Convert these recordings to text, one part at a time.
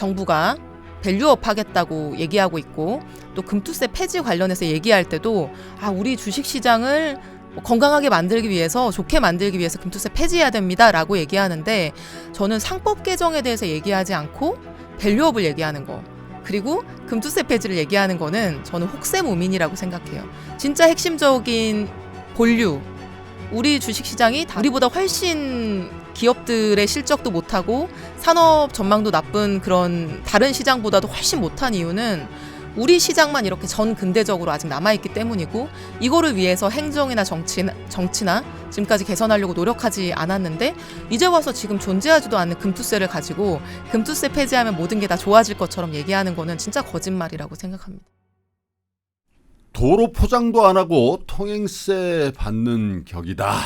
정부가 밸류업 하겠다고 얘기하고 있고, 또 금투세 폐지 관련해서 얘기할 때도 우리 주식시장을 건강하게 만들기 위해서, 좋게 만들기 위해서 금투세 폐지해야 됩니다 라고 얘기하는데, 저는 상법 개정에 대해서 얘기하지 않고 밸류업을 얘기하는 거, 그리고 금투세 폐지를 얘기하는 거는 저는 혹세무민이라고 생각해요. 진짜 핵심적인 본류, 우리 주식시장이 우리보다 훨씬 기업들의 실적도 못하고 산업 전망도 나쁜 그런 다른 시장보다도 훨씬 못한 이유는 우리 시장만 이렇게 전 근대적으로 아직 남아있기 때문이고, 이거를 위해서 행정이나 정치나 지금까지 개선하려고 노력하지 않았는데, 이제 와서 지금 존재하지도 않는 금투세를 가지고 금투세 폐지하면 모든 게 다 좋아질 것처럼 얘기하는 거는 진짜 거짓말이라고 생각합니다. 도로 포장도 안 하고 통행세 받는 격이다.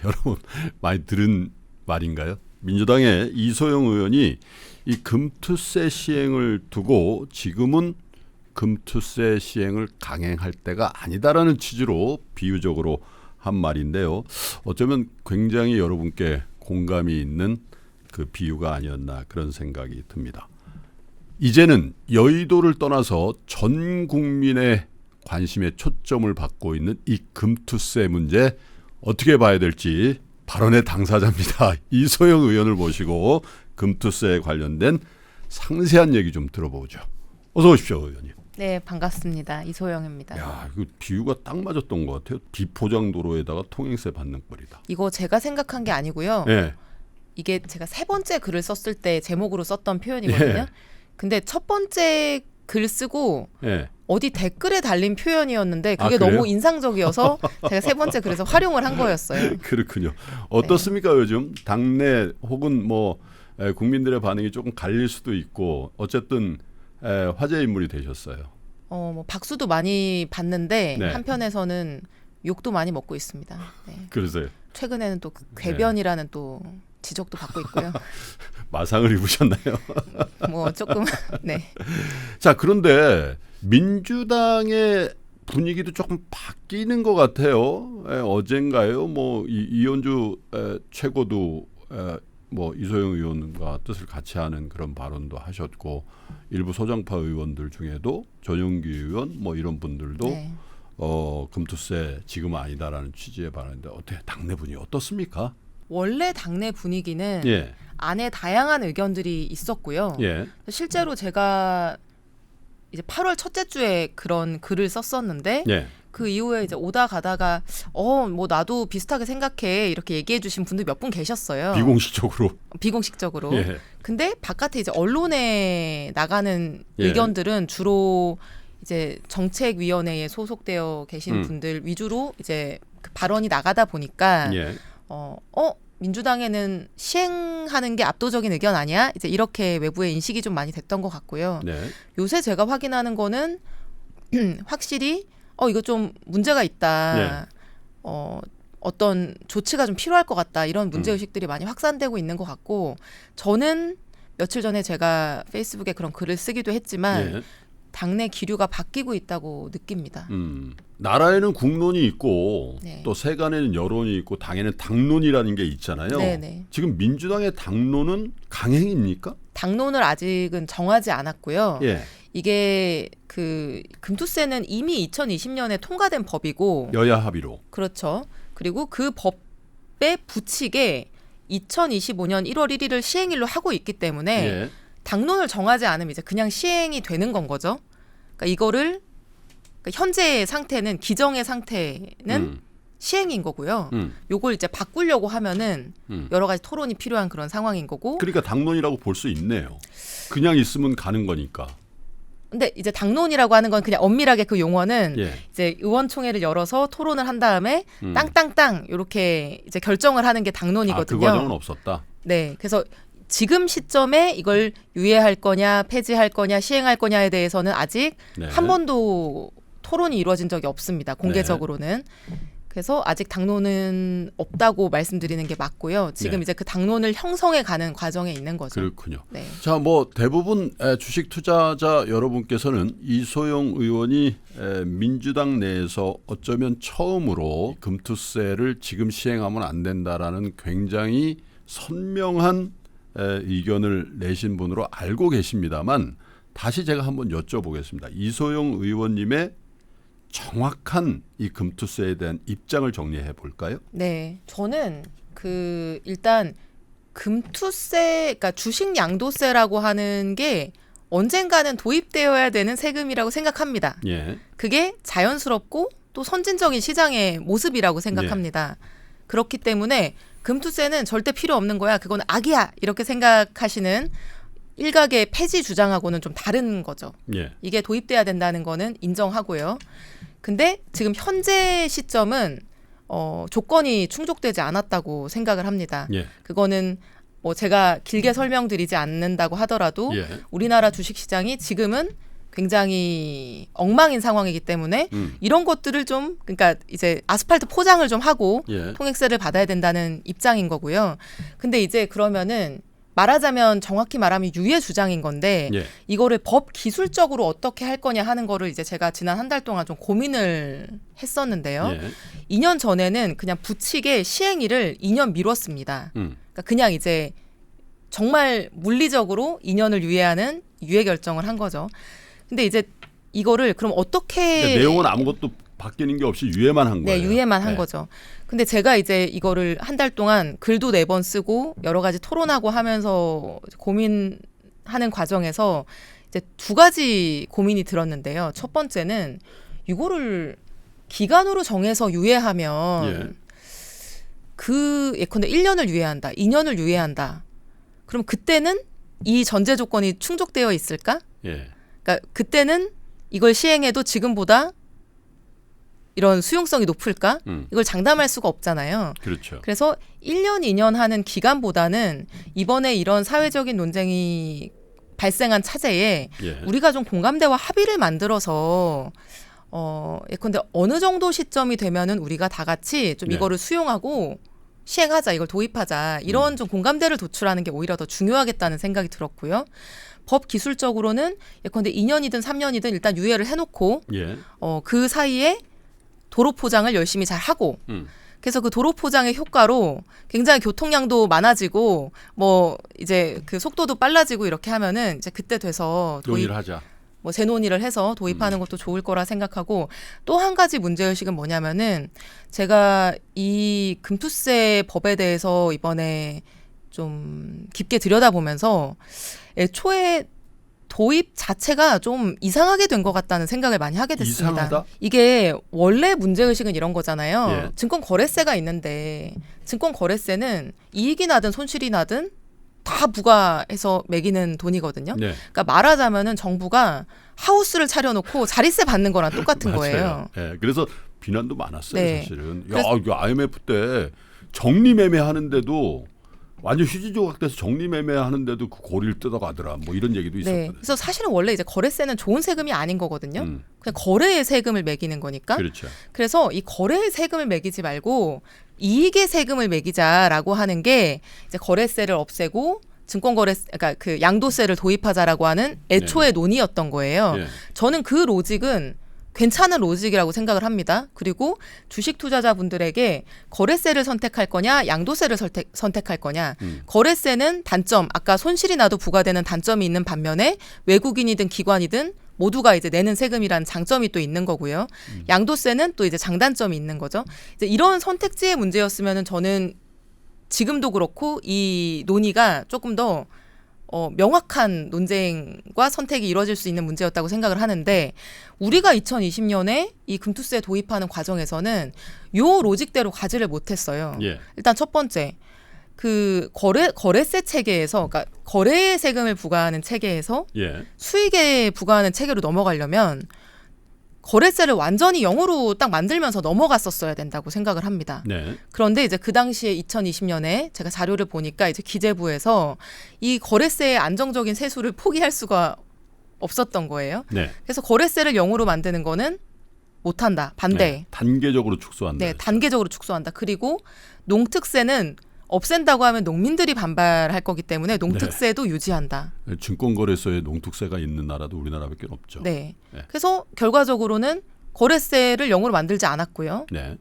여러분 많이 들은 말인가요? 민주당의 이소영 의원이 이 금투세 시행을 두고 지금은 금투세 시행을 강행할 때가 아니다라는 취지로 비유적으로 한 말인데요. 어쩌면 굉장히 여러분께 공감이 있는 그 비유가 아니었나 그런 생각이 듭니다. 이제는 여의도를 떠나서 전 국민의 관심에 초점을 받고 있는 이 금투세 문제, 어떻게 봐야 될지 발언의 당사자입니다. 이소영 의원을 모시고 금투세에 관련된 상세한 얘기 좀 들어보죠. 어서 오십시오, 의원님. 네, 반갑습니다. 이소영입니다. 야, 이거 비유가 딱 맞았던 것 같아요. 비포장 도로에다가 통행세 받는 꼴이다. 이거 제가 생각한 게 아니고요. 네. 이게 제가 세 번째 글을 썼을 때 제목으로 썼던 표현이거든요. 네. 근데 첫 번째 글 쓰고 네. 어디 댓글에 달린 표현이었는데 그게 그래요? 너무 인상적이어서 제가 세 번째 글에서 활용을 한 거였어요. 그렇군요. 어떻습니까? 요즘 당내 혹은 뭐 국민들의 반응이 조금 갈릴 수도 있고, 어쨌든 화제 인물이 되셨어요. 뭐 박수도 많이 받는데 네. 한편에서는 욕도 많이 먹고 있습니다. 네. 그러세요. 최근에는 또 궤변이라는 또 지적도 받고 있고요. 마상을 입으셨나요? 뭐 조금 네. 자, 그런데 민주당의 분위기도 조금 바뀌는 것 같아요. 어젠가요, 뭐 이현주 최고도 뭐 이소영 의원과 뜻을 같이 하는 그런 발언도 하셨고, 일부 소장파 의원들 중에도 전용기 의원 뭐 이런 분들도 네. 금투세 지금은 아니다라는 취지의 발언인데, 어떻게 당내 분위기 어떻습니까? 원래 당내 분위기는 예. 안에 다양한 의견들이 있었고요. 예. 실제로 제가 이제 8월 첫째 주에 그런 글을 썼었는데 예. 그 이후에 이제 오다 가다가 뭐 나도 비슷하게 생각해 이렇게 얘기해 주신 분들 몇 분 계셨어요. 비공식적으로. 예. 근데 바깥에 이제 언론에 나가는 예. 의견들은 주로 이제 정책위원회에 소속되어 계신 분들 위주로 이제 그 발언이 나가다 보니까 예. 민주당에는 시행하는 게 압도적인 의견 아니야? 이제 이렇게 외부의 인식이 좀 많이 됐던 것 같고요. 네. 요새 제가 확인하는 거는 확실히 이거 좀 문제가 있다. 네. 어떤 조치가 좀 필요할 것 같다. 이런 문제의식들이 많이 확산되고 있는 것 같고, 저는 며칠 전에 제가 페이스북에 그런 글을 쓰기도 했지만 예. 당내 기류가 바뀌고 있다고 느낍니다. 나라에는 국론이 있고 네. 또 세간에는 여론이 있고 당에는 당론이라는 게 있잖아요. 네네. 지금 민주당의 당론은 강행입니까? 당론을 아직은 정하지 않았고요. 예. 이게 그 금투세는 이미 2020년에 통과된 법이고, 여야 합의로. 그렇죠. 그리고 그 법에 부칙에 2025년 1월 1일을 시행일로 하고 있기 때문에 예. 당론을 정하지 않으면 이제 그냥 시행이 되는 건 거죠. 그러니까 이거를 현재의 상태는, 기정의 상태는 시행인 거고요. 요걸 이제 바꾸려고 하면은 여러 가지 토론이 필요한 그런 상황인 거고. 그러니까 당론이라고 볼 수 있네요. 그냥 있으면 가는 거니까. 근데 이제 당론이라고 하는 건 그냥 엄밀하게 그 용어는 예. 이제 의원총회를 열어서 토론을 한 다음에 땅땅땅 이렇게 이제 결정을 하는 게 당론이거든요. 그 과정은 없었다. 네, 그래서 지금 시점에 이걸 유예할 거냐, 폐지할 거냐, 시행할 거냐에 대해서는 아직 네. 한 번도 토론이 이루어진 적이 없습니다. 공개적으로는. 그래서 아직 당론은 없다고 말씀드리는 게 맞고요. 지금 네. 이제 그 당론을 형성해 가는 과정에 있는 거죠. 그렇군요. 네. 자, 뭐 대부분 주식 투자자 여러분께서는 이소영 의원이 민주당 내에서 어쩌면 처음으로 금투세를 지금 시행하면 안 된다라는 굉장히 선명한 의견을 내신 분으로 알고 계십니다만 다시 제가 한번 여쭤보겠습니다. 이소영 의원님의 정확한 이 금투세에 대한 입장을 정리해 볼까요? 네, 저는 일단 금투세, 그러니까 주식 양도세라고 하는 게 언젠가는 도입되어야 되는 세금이라고 생각합니다. 예. 그게 자연스럽고 또 선진적인 시장의 모습이라고 생각합니다. 그렇기 때문에 금투세는 절대 필요 없는 거야. 그건 악이야. 이렇게 생각하시는 일각의 폐지 주장하고는 좀 다른 거죠. 예. 이게 도입돼야 된다는 거는 인정하고요. 근데 지금 현재 시점은 조건이 충족되지 않았다고 생각을 합니다. 예. 그거는 뭐 제가 길게 설명드리지 않는다고 하더라도 예. 우리나라 주식시장이 지금은 굉장히 엉망인 상황이기 때문에 이런 것들을 좀 그러니까 이제 아스팔트 포장을 좀 하고 예. 통행세를 받아야 된다는 입장인 거고요. 근데 이제 그러면은 말하자면 정확히 말하면 유예 주장인 건데 예. 이거를 법 기술적으로 어떻게 할 거냐 하는 거를 이제 제가 지난 한 달 동안 좀 고민을 했었는데요. 예. 2년 전에는 그냥 부칙의 시행일을 2년 미뤘습니다. 그러니까 그냥 이제 정말 물리적으로 2년을 유예하는 유예 결정을 한 거죠. 근데 이제 이거를 그럼 어떻게 그러니까 내용은 아무것도 바뀌는 게 없이 유예만 한 거예요. 네, 유예만 한 네. 거죠. 근데 제가 이제 이거를 한 달 동안 글도 4번 쓰고 여러 가지 토론하고 하면서 고민하는 과정에서 이제 2가지 고민이 들었는데요. 첫 번째는 이거를 기간으로 정해서 유예하면 예컨대 1년을 유예한다, 2년을 유예한다. 그럼 그때는 이 전제 조건이 충족되어 있을까? 예. 그러니까 그때는 이걸 시행해도 지금보다 이런 수용성이 높을까? 이걸 장담할 수가 없잖아요. 그렇죠. 그래서 1년, 2년 하는 기간보다는 이번에 이런 사회적인 논쟁이 발생한 차제에 예. 우리가 좀 공감대와 합의를 만들어서 예컨대 어느 정도 시점이 되면은 우리가 다 같이 좀 네. 이거를 수용하고 시행하자, 이걸 도입하자 이런 좀 공감대를 도출하는 게 오히려 더 중요하겠다는 생각이 들었고요. 법 기술적으로는 예컨대 2년이든 3년이든 일단 유예를 해놓고 예. 그 사이에 도로 포장을 열심히 잘 하고 그래서 그 도로 포장의 효과로 굉장히 교통량도 많아지고 뭐 이제 그 속도도 빨라지고 이렇게 하면은 이제 그때 돼서 논의를 하자. 뭐 재논의를 해서 도입하는 것도 좋을 거라 생각하고 또 한 가지 문제의식은 뭐냐면은 제가 이 금투세 법에 대해서 이번에 좀 깊게 들여다보면서 애초에 도입 자체가 좀 이상하게 된 것 같다는 생각을 많이 하게 됐습니다. 이상하다? 이게 원래 문제의식은 이런 거잖아요. 예. 증권거래세가 있는데 증권거래세는 이익이 나든 손실이 나든 다 부과해서 매기는 돈이거든요. 네. 그러니까 말하자면은 정부가 하우스를 차려놓고 자리세 받는 거랑 똑같은 거예요. 맞아요. 예. 그래서 비난도 많았어요, 네. 사실은. 야, 이거 IMF 때 정리매매 하는데도 완전 휴지 조각돼서 정리매매 하는데도 그 고리를 뜯어가더라. 뭐 이런 얘기도 있었거든요. 네. 그래서 사실은 원래 이제 거래세는 좋은 세금이 아닌 거거든요. 그냥 거래의 세금을 매기는 거니까. 그렇죠. 그래서 이 거래의 세금을 매기지 말고 이익의 세금을 매기자라고 하는 게 이제 거래세를 없애고 그러니까 그 양도세를 도입하자라고 하는 애초의 논의였던 거예요. 예. 저는 그 로직은 괜찮은 로직이라고 생각을 합니다. 그리고 주식 투자자분들에게 거래세를 선택할 거냐, 양도세를 선택할 거냐. 거래세는 단점, 아까 손실이 나도 부과되는 단점이 있는 반면에 외국인이든 기관이든 모두가 이제 내는 세금이라는 장점이 또 있는 거고요. 양도세는 또 이제 장단점이 있는 거죠. 이제 이런 선택지의 문제였으면은 저는 지금도 그렇고 이 논의가 조금 더 명확한 논쟁과 선택이 이루어질 수 있는 문제였다고 생각을 하는데 우리가 2020년에 이 금투세 도입하는 과정에서는 요 로직대로 가지를 못했어요. 예. 일단 첫 번째 그 거래세 체계에서 그러니까 거래의 세금을 부과하는 체계에서 예. 수익에 부과하는 체계로 넘어가려면 거래세를 완전히 0으로 딱 만들면서 넘어갔었어야 된다고 생각을 합니다. 네. 그런데 이제 그 당시에 2020년에 제가 자료를 보니까 이제 기재부에서 이 거래세의 안정적인 세수를 포기할 수가 없었던 거예요. 네. 그래서 거래세를 0으로 만드는 거는 못한다. 반대. 네. 단계적으로 축소한다. 네, 단계적으로 축소한다. 그리고 농특세는 없앤다고 하면 농민들이 반발할 거기 때문에 농특세도 유지한다. 증권거래소에 농특세가 있는 나라도 우리나라밖에 없죠. 네. 네. 그래서 결과적으로는 거래세를 0으로 만들지 않았고요. 네.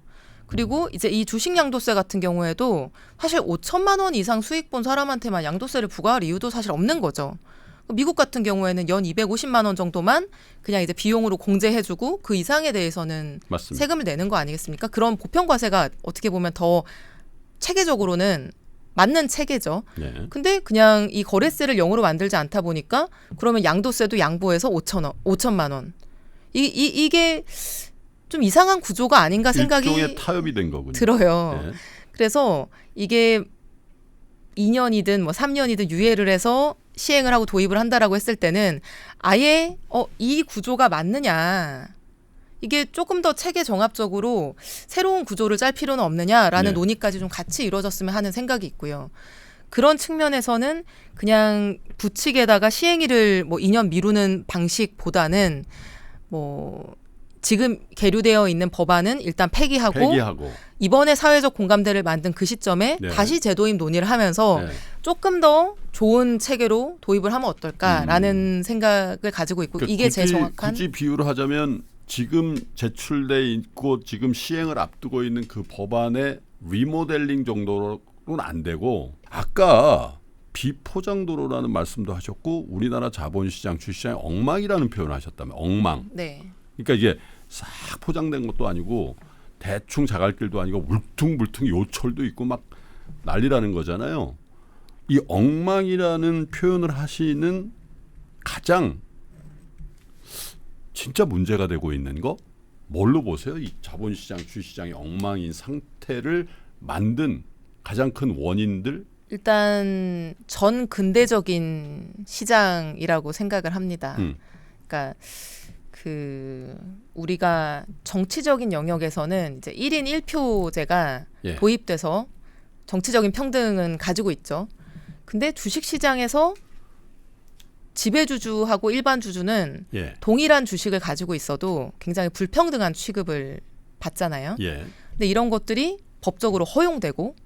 그리고 이제 이 주식 양도세 같은 경우에도 사실 5천만 원 이상 수익 본 사람한테만 양도세를 부과할 이유도 사실 없는 거죠. 미국 같은 경우에는 연 250만 원 정도만 그냥 이제 비용으로 공제해주고 그 이상에 대해서는 맞습니다. 세금을 내는 거 아니겠습니까? 그런 보편과세가 어떻게 보면 더 체계적으로는 맞는 체계죠. 네. 근데 그냥 이 거래세를 0으로 만들지 않다 보니까 그러면 양도세도 양보해서 5천만 원. 이게 좀 이상한 구조가 아닌가 생각이 일종의 타협이 된 거군요. 들어요. 네. 그래서 이게 2년이든 뭐 3년이든 유예를 해서 시행을 하고 도입을 한다라고 했을 때는 아예 이 구조가 맞느냐. 이게 조금 더 체계 정합적으로 새로운 구조를 짤 필요는 없느냐라는 네. 논의까지 좀 같이 이루어졌으면 하는 생각이 있고요. 그런 측면에서는 그냥 부칙에다가 시행일을 뭐 2년 미루는 방식보다는 뭐 지금 계류되어 있는 법안은 일단 폐기하고 이번에 사회적 공감대를 만든 그 시점에 네. 다시 재도입 논의를 하면서 네. 조금 더 좋은 체계로 도입을 하면 어떨까라는 생각을 가지고 있고 그러니까 이게 제 정확한 굳이 비유를 하자면 지금 제출돼 있고 지금 시행을 앞두고 있는 그 법안의 리모델링 정도로는 안 되고 아까 비포장도로라는 말씀도 하셨고 우리나라 자본시장 주식시장의 엉망이라는 표현을 하셨다면 엉망. 네. 그러니까 이게 싹 포장된 것도 아니고 대충 자갈길도 아니고 울퉁불퉁 요철도 있고 막 난리라는 거잖아요. 이 엉망이라는 표현을 하시는 가장 진짜 문제가 되고 있는 거 뭘로 보세요? 이 자본시장, 주식시장의 엉망인 상태를 만든 가장 큰 원인들? 일단 전 근대적인 시장이라고 생각을 합니다. 그러니까 우리가 정치적인 영역에서는 이제 1인 1표제가 예. 도입돼서 정치적인 평등은 가지고 있죠. 근데 주식시장에서 지배주주하고 일반 주주는 예. 동일한 주식을 가지고 있어도 굉장히 불평등한 취급을 받잖아요. 예. 근데 이런 것들이 법적으로 허용되고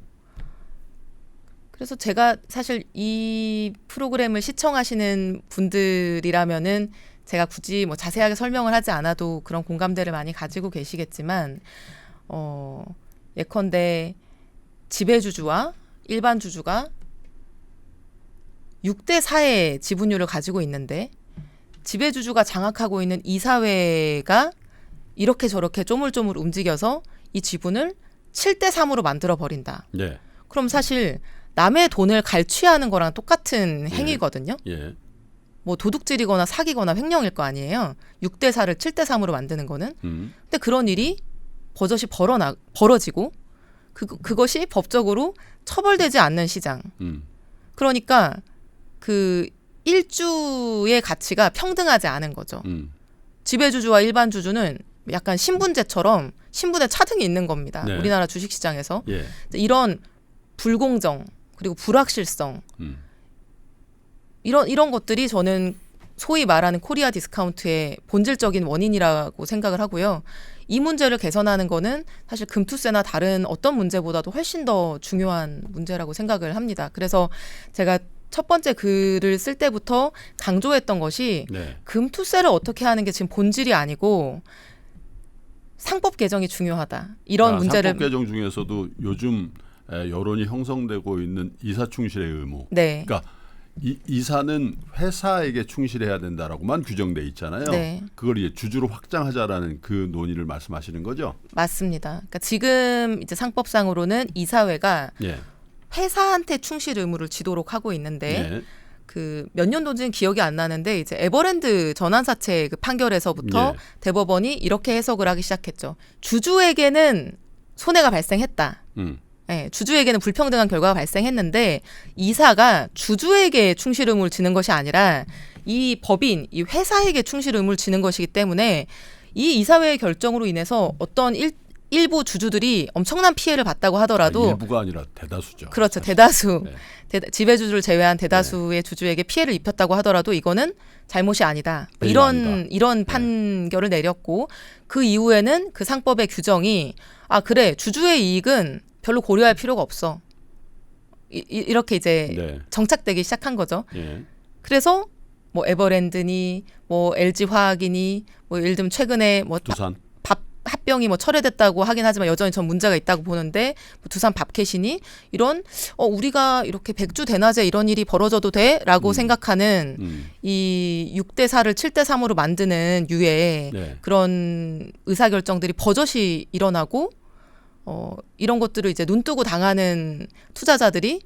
그래서 제가 사실 이 프로그램을 시청하시는 분들이라면은 제가 굳이 뭐 자세하게 설명을 하지 않아도 그런 공감대를 많이 가지고 계시겠지만 예컨대 지배주주와 일반 주주가 6대4의 지분율을 가지고 있는데 지배주주가 장악하고 있는 이사회가 이렇게 저렇게 쪼물쪼물 움직여서 이 지분을 7대3으로 만들어 버린다. 예. 그럼 사실 남의 돈을 갈취하는 거랑 똑같은 행위거든요. 예. 뭐 도둑질이거나 사기거나 횡령일 거 아니에요. 6대4를 7대3으로 만드는 거는. 근데 그런 일이 버젓이 벌어지고 그것이 법적으로 처벌되지 않는 시장. 그러니까 그 일주의 가치가 평등하지 않은 거죠. 지배주주와 일반 주주는 약간 신분제처럼 신분의 차등이 있는 겁니다. 네. 우리나라 주식시장에서. 예. 이런 불공정 그리고 불확실성 이런 것들이 저는 소위 말하는 코리아 디스카운트의 본질적인 원인이라고 생각을 하고요. 이 문제를 개선하는 거는 사실 금투세나 다른 어떤 문제보다도 훨씬 더 중요한 문제라고 생각을 합니다. 그래서 제가 첫 번째 글을 쓸 때부터 강조했던 것이 네. 금투세를 어떻게 하는 게 지금 본질이 아니고 상법 개정이 중요하다. 이런 문제를 상법 개정 중에서도 요즘 여론이 형성되고 있는 이사 충실의 의무. 네. 그러니까 이사는 회사에게 충실해야 된다라고만 규정돼 있잖아요. 네. 그걸 이제 주주로 확장하자라는 그 논의를 말씀하시는 거죠? 맞습니다. 그러니까 지금 이제 상법상으로는 이사회가 예. 회사한테 충실 의무를 지도록 하고 있는데 예. 그 몇 년도인지는 기억이 안 나는데 이제 에버랜드 전환사채 그 판결에서부터 예. 대법원이 이렇게 해석을 하기 시작했죠. 주주에게는 손해가 발생했다. 네, 주주에게는 불평등한 결과가 발생했는데 이사가 주주에게 충실 의무를 지는 것이 아니라 이 법인, 이 회사에게 충실 의무를 지는 것이기 때문에 이 이사회의 결정으로 인해서 어떤 일부 주주들이 엄청난 피해를 봤다고 하더라도 일부가 아니라 대다수죠. 그렇죠. 사실. 대다수 네. 지배주주를 제외한 대다수의 주주에게 피해를 입혔다고 하더라도 이거는 잘못이 아니다. 이런 판결을 내렸고 그 이후에는 그 상법의 규정이 그래 주주의 이익은 별로 고려할 필요가 없어. 이렇게 이제 네. 정착되기 시작한 거죠. 예. 그래서 뭐 에버랜드니 뭐 LG 화학이니 뭐 예를 들면 최근에 뭐 두산. 합병이 뭐 철회됐다고 하긴 하지만 여전히 전 문제가 있다고 보는데 뭐 두산 밥캐시니 이런 우리가 이렇게 백주 대낮에 이런 일이 벌어져도 돼라고 생각하는 이 6대4를 7대3으로 만드는 유의 네. 그런 의사결정들이 버젓이 일어나고 이런 것들을 이제 눈 뜨고 당하는 투자자들이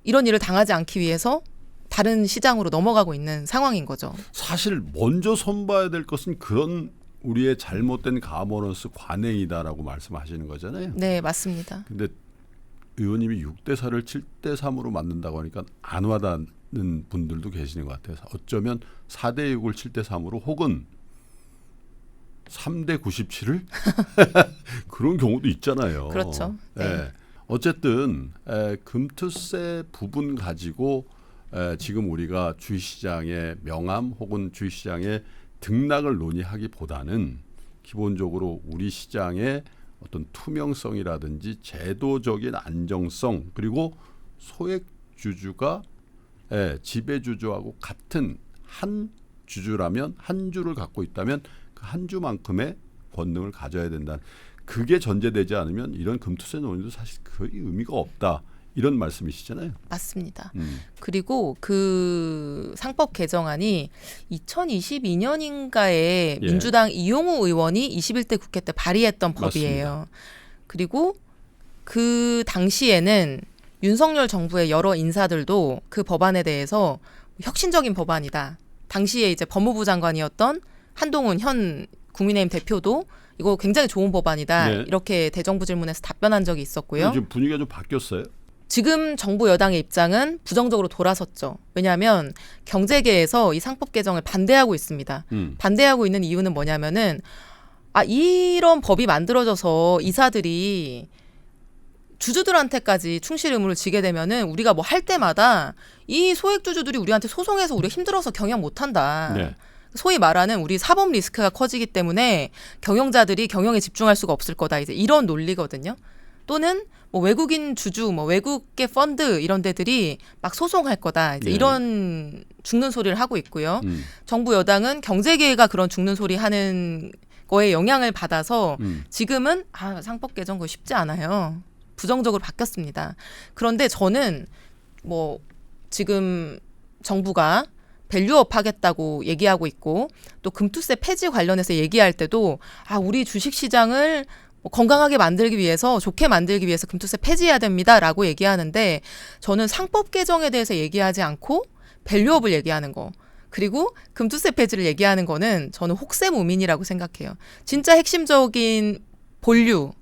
이런 일을 당하지 않기 위해서 다른 시장으로 넘어가고 있는 상황인 거죠. 사실 먼저 손봐야 될 것은 그런 우리의 잘못된 가버넌스 관행이다라고 말씀하시는 거잖아요. 네, 맞습니다. 근데 의원님이 6대4를 7대3으로 만든다고 하니까 안 와닿는 분들도 계시는 것 같아요. 어쩌면 4대6을 7대3으로 혹은 3대97을 그런 경우도 있잖아요. 그렇죠. 네. 어쨌든 금투세 부분 가지고 지금 우리가 주식시장의 명암 혹은 주식시장의 등락을 논의하기보다는 기본적으로 우리 시장의 어떤 투명성이라든지 제도적인 안정성 그리고 소액주주가 지배주주하고 같은 한 주주라면 한 주를 갖고 있다면 그 한 주만큼의 권능을 가져야 된다. 그게 전제되지 않으면 이런 금투세 논의도 사실 거의 의미가 없다. 이런 말씀이시잖아요. 맞습니다. 그리고 그 상법 개정안이 2022년인가에 민주당 이용우 의원이 21대 국회 때 발의했던 법이에요. 맞습니다. 그리고 그 당시에는 윤석열 정부의 여러 인사들도 그 법안에 대해서 혁신적인 법안이다. 당시에 이제 법무부 장관이었던 한동훈 현 국민의힘 대표도 이거 굉장히 좋은 법안이다. 네. 이렇게 대정부 질문에서 답변한 적이 있었고요. 지금 분위기가 좀 바뀌었어요. 지금 정부 여당의 입장은 부정적으로 돌아섰죠. 왜냐하면 경제계에서 이 상법 개정을 반대하고 있습니다. 반대하고 있는 이유는 뭐냐면은 이런 법이 만들어져서 이사들이 주주들한테까지 충실 의무를 지게 되면은 우리가 뭐 할 때마다 이 소액 주주들이 우리한테 소송해서 우리가 힘들어서 경영 못한다. 네. 소위 말하는 우리 사법 리스크가 커지기 때문에 경영자들이 경영에 집중할 수가 없을 거다. 이제 이런 논리거든요. 또는 뭐 외국인 주주, 뭐 외국계 펀드 이런 데들이 막 소송할 거다. 이제 네. 이런 죽는 소리를 하고 있고요. 정부 여당은 경제계가 그런 죽는 소리 하는 거에 영향을 받아서 지금은 상법 개정 그거 쉽지 않아요. 부정적으로 바뀌었습니다. 그런데 저는 뭐 지금 정부가 밸류업 하겠다고 얘기하고 있고 또 금투세 폐지 관련해서 얘기할 때도 우리 주식시장을 건강하게 만들기 위해서 좋게 만들기 위해서 금투세 폐지해야 됩니다라고 얘기하는데 저는 상법 개정에 대해서 얘기하지 않고 밸류업을 얘기하는 거 그리고 금투세 폐지를 얘기하는 거는 저는 혹세무민이라고 생각해요. 진짜 핵심적인 본류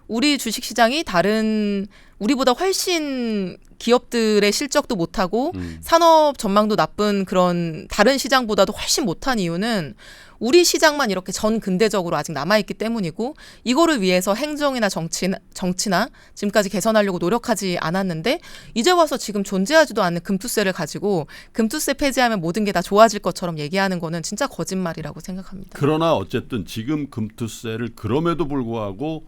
우리 주식시장이 다른 우리보다 훨씬 기업들의 실적도 못하고 산업 전망도 나쁜 그런 다른 시장보다도 훨씬 못한 이유는 우리 시장만 이렇게 전 근대적으로 아직 남아있기 때문이고 이거를 위해서 행정이나 정치나 지금까지 개선하려고 노력하지 않았는데 이제 와서 지금 존재하지도 않는 금투세를 가지고 금투세 폐지하면 모든 게 다 좋아질 것처럼 얘기하는 거는 진짜 거짓말이라고 생각합니다. 그러나 어쨌든 지금 금투세를 그럼에도 불구하고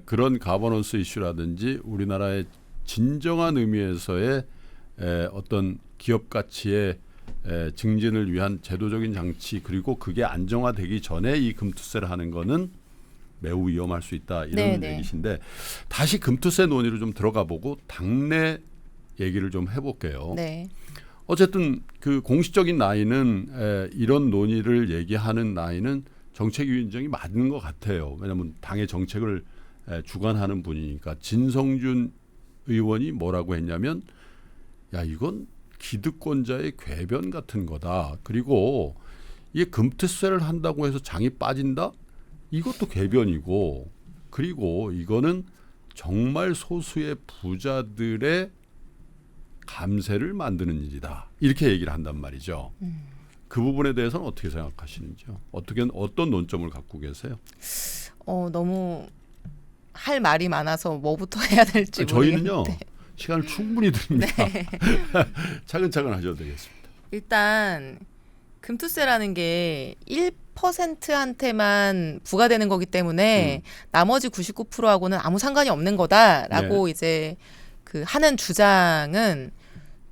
그런 가버넌스 이슈라든지 우리나라의 진정한 의미에서의 어떤 기업 가치의 증진을 위한 제도적인 장치 그리고 그게 안정화되기 전에 이 금투세를 하는 거는 매우 위험할 수 있다 이런 얘기신데 다시 금투세 논의로 좀 들어가 보고 당내 얘기를 좀 해볼게요. 네. 어쨌든 그 공식적인 나이는 이런 논의를 얘기하는 나이는 정책위원장이 맞는 것 같아요. 왜냐하면 당의 정책을 주관하는 분이니까 진성준 의원이 뭐라고 했냐면 이건 기득권자의 궤변 같은 거다. 그리고 이게 금투세를 한다고 해서 장이 빠진다? 이것도 궤변이고 그리고 이거는 정말 소수의 부자들의 감세를 만드는 일이다. 이렇게 얘기를 한단 말이죠. 그 부분에 대해서는 어떻게 생각하시는지요? 어떤 논점을 갖고 계세요? 너무 할 말이 많아서 뭐부터 해야 될지 저희는요. 모르겠는데. 시간을 충분히 드립니다. 네. 차근차근 하셔도 되겠습니다. 일단 금투세라는 게 1%한테만 부과되는 거기 때문에 나머지 99%하고는 아무 상관이 없는 거다라고 이제 그 하는 주장은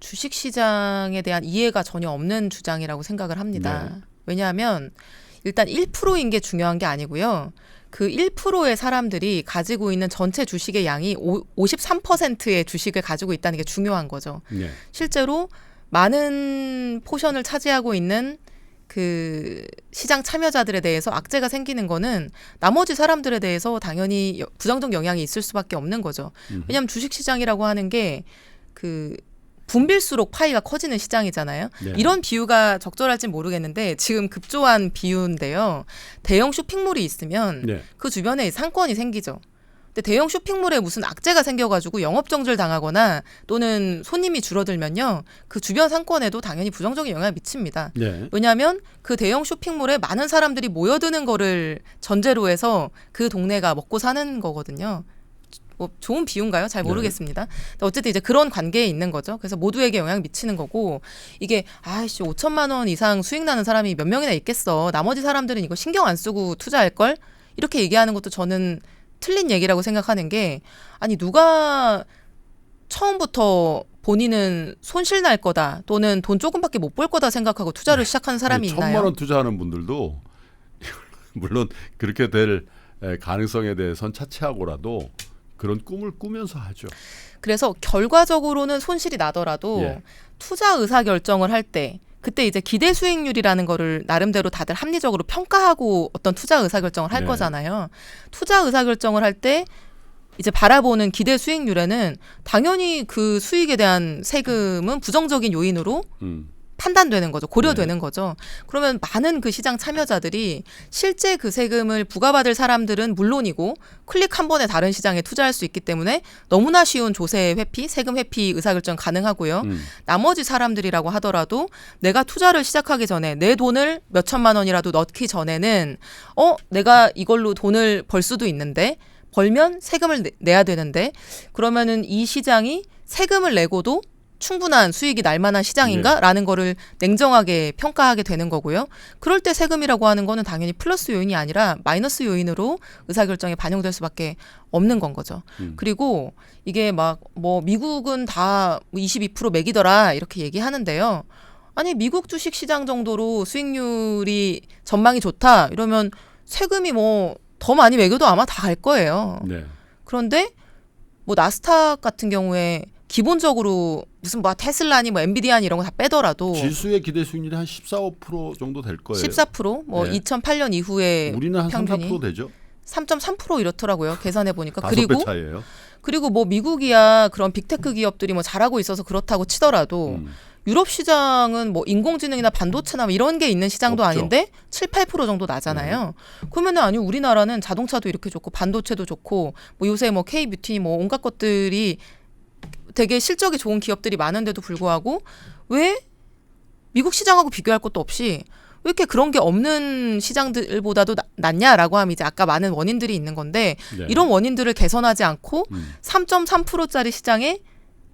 주식시장에 대한 이해가 전혀 없는 주장이라고 생각을 합니다. 네. 왜냐하면 일단 1%인 게 중요한 게 아니고요. 그 1%의 사람들이 가지고 있는 전체 주식의 양이 53%의 주식을 가지고 있다는 게 중요한 거죠. 네. 실제로 많은 포션을 차지하고 있는 그 시장 참여자들에 대해서 악재가 생기는 거는 나머지 사람들에 대해서 당연히 부정적 영향이 있을 수밖에 없는 거죠. 왜냐하면 주식 시장이라고 하는 게 그 분빌수록 파이가 커지는 시장이잖아요. 네. 이런 비유가 적절할진 모르겠는데 지금 급조한 비유인데요. 대형 쇼핑몰이 있으면 네. 그 주변에 상권이 생기죠. 근데 대형 쇼핑몰에 무슨 악재가 생겨가지고 영업정지를 당하거나 또는 손님이 줄어들면요. 그 주변 상권에도 당연히 부정적인 영향을 미칩니다. 네. 왜냐하면 그 대형 쇼핑몰에 많은 사람들이 모여드는 거를 전제로 해서 그 동네가 먹고 사는 거거든요. 뭐 좋은 비유인가요? 잘 모르겠습니다. 어쨌든 이제 그런 관계에 있는 거죠. 그래서 모두에게 영향을 미치는 거고 이게 5천만 원 이상 수익 나는 사람이 몇 명이나 있겠어. 나머지 사람들은 이거 신경 안 쓰고 투자할 걸? 이렇게 얘기하는 것도 저는 틀린 얘기라고 생각하는 게 아니 누가 처음부터 본인은 손실 날 거다 또는 돈 조금밖에 못 벌 거다 생각하고 투자를 시작하는 사람이 있나요? 1,000만 원 투자하는 분들도 물론 그렇게 될 가능성에 대해서는 차치하고라도 그런 꿈을 꾸면서 하죠. 그래서 결과적으로는 손실이 나더라도 예. 투자 의사 결정을 할 때 그때 이제 기대 수익률이라는 거를 나름대로 다들 합리적으로 평가하고 어떤 투자 의사 결정을 할 네. 거잖아요. 투자 의사 결정을 할 때 이제 바라보는 기대 수익률에는 당연히 그 수익에 대한 세금은 부정적인 요인으로 판단되는 거죠. 고려되는 네. 거죠. 그러면 많은 그 시장 참여자들이 실제 그 세금을 부과받을 사람들은 물론이고 클릭 한 번에 다른 시장에 투자할 수 있기 때문에 너무나 쉬운 조세 회피, 세금 회피 의사결정 가능하고요. 나머지 사람들이라고 하더라도 내가 투자를 시작하기 전에 내 돈을 몇 천만 원이라도 넣기 전에는 내가 이걸로 돈을 벌 수도 있는데 벌면 세금을 내야 되는데 그러면은 이 시장이 세금을 내고도 충분한 수익이 날 만한 시장인가라는 거를 냉정하게 평가하게 되는 거고요. 그럴 때 세금이라고 하는 거는 당연히 플러스 요인이 아니라 마이너스 요인으로 의사결정에 반영될 수밖에 없는 건 거죠. 그리고 이게 막 뭐 미국은 다 22% 매기더라 이렇게 얘기하는데요. 아니 미국 주식 시장 정도로 수익률이 전망이 좋다 이러면 세금이 뭐 더 많이 매겨도 아마 다 갈 거예요. 네. 그런데 뭐 나스닥 같은 경우에 기본적으로 무슨 뭐 테슬라니 뭐 엔비디아니 이런 거 다 빼더라도 지수의 기대 수익률이 한 14, 5% 정도 될 거예요. 14%? 뭐 네. 2008년 이후에 우리는 한 3, 평균이 4% 되죠. 3.3% 이렇더라고요. 계산해 보니까. 5배 차이예요. 그리고 뭐 미국이야 그런 빅테크 기업들이 뭐 잘하고 있어서 그렇다고 치더라도 유럽 시장은 뭐 인공지능이나 반도체나 뭐 이런 게 있는 시장도 없죠. 아닌데 7, 8% 정도 나잖아요. 그러면은 아니 우리나라는 자동차도 이렇게 좋고 반도체도 좋고 뭐 요새 뭐 K뷰티 뭐 온갖 것들이 되게 실적이 좋은 기업들이 많은데도 불구하고 왜 미국 시장하고 비교할 것도 없이 왜 이렇게 그런 게 없는 시장들보다도 낫냐라고 하면 이제 아까 많은 원인들이 있는 건데 네. 이런 원인들을 개선하지 않고 3.3%짜리 시장에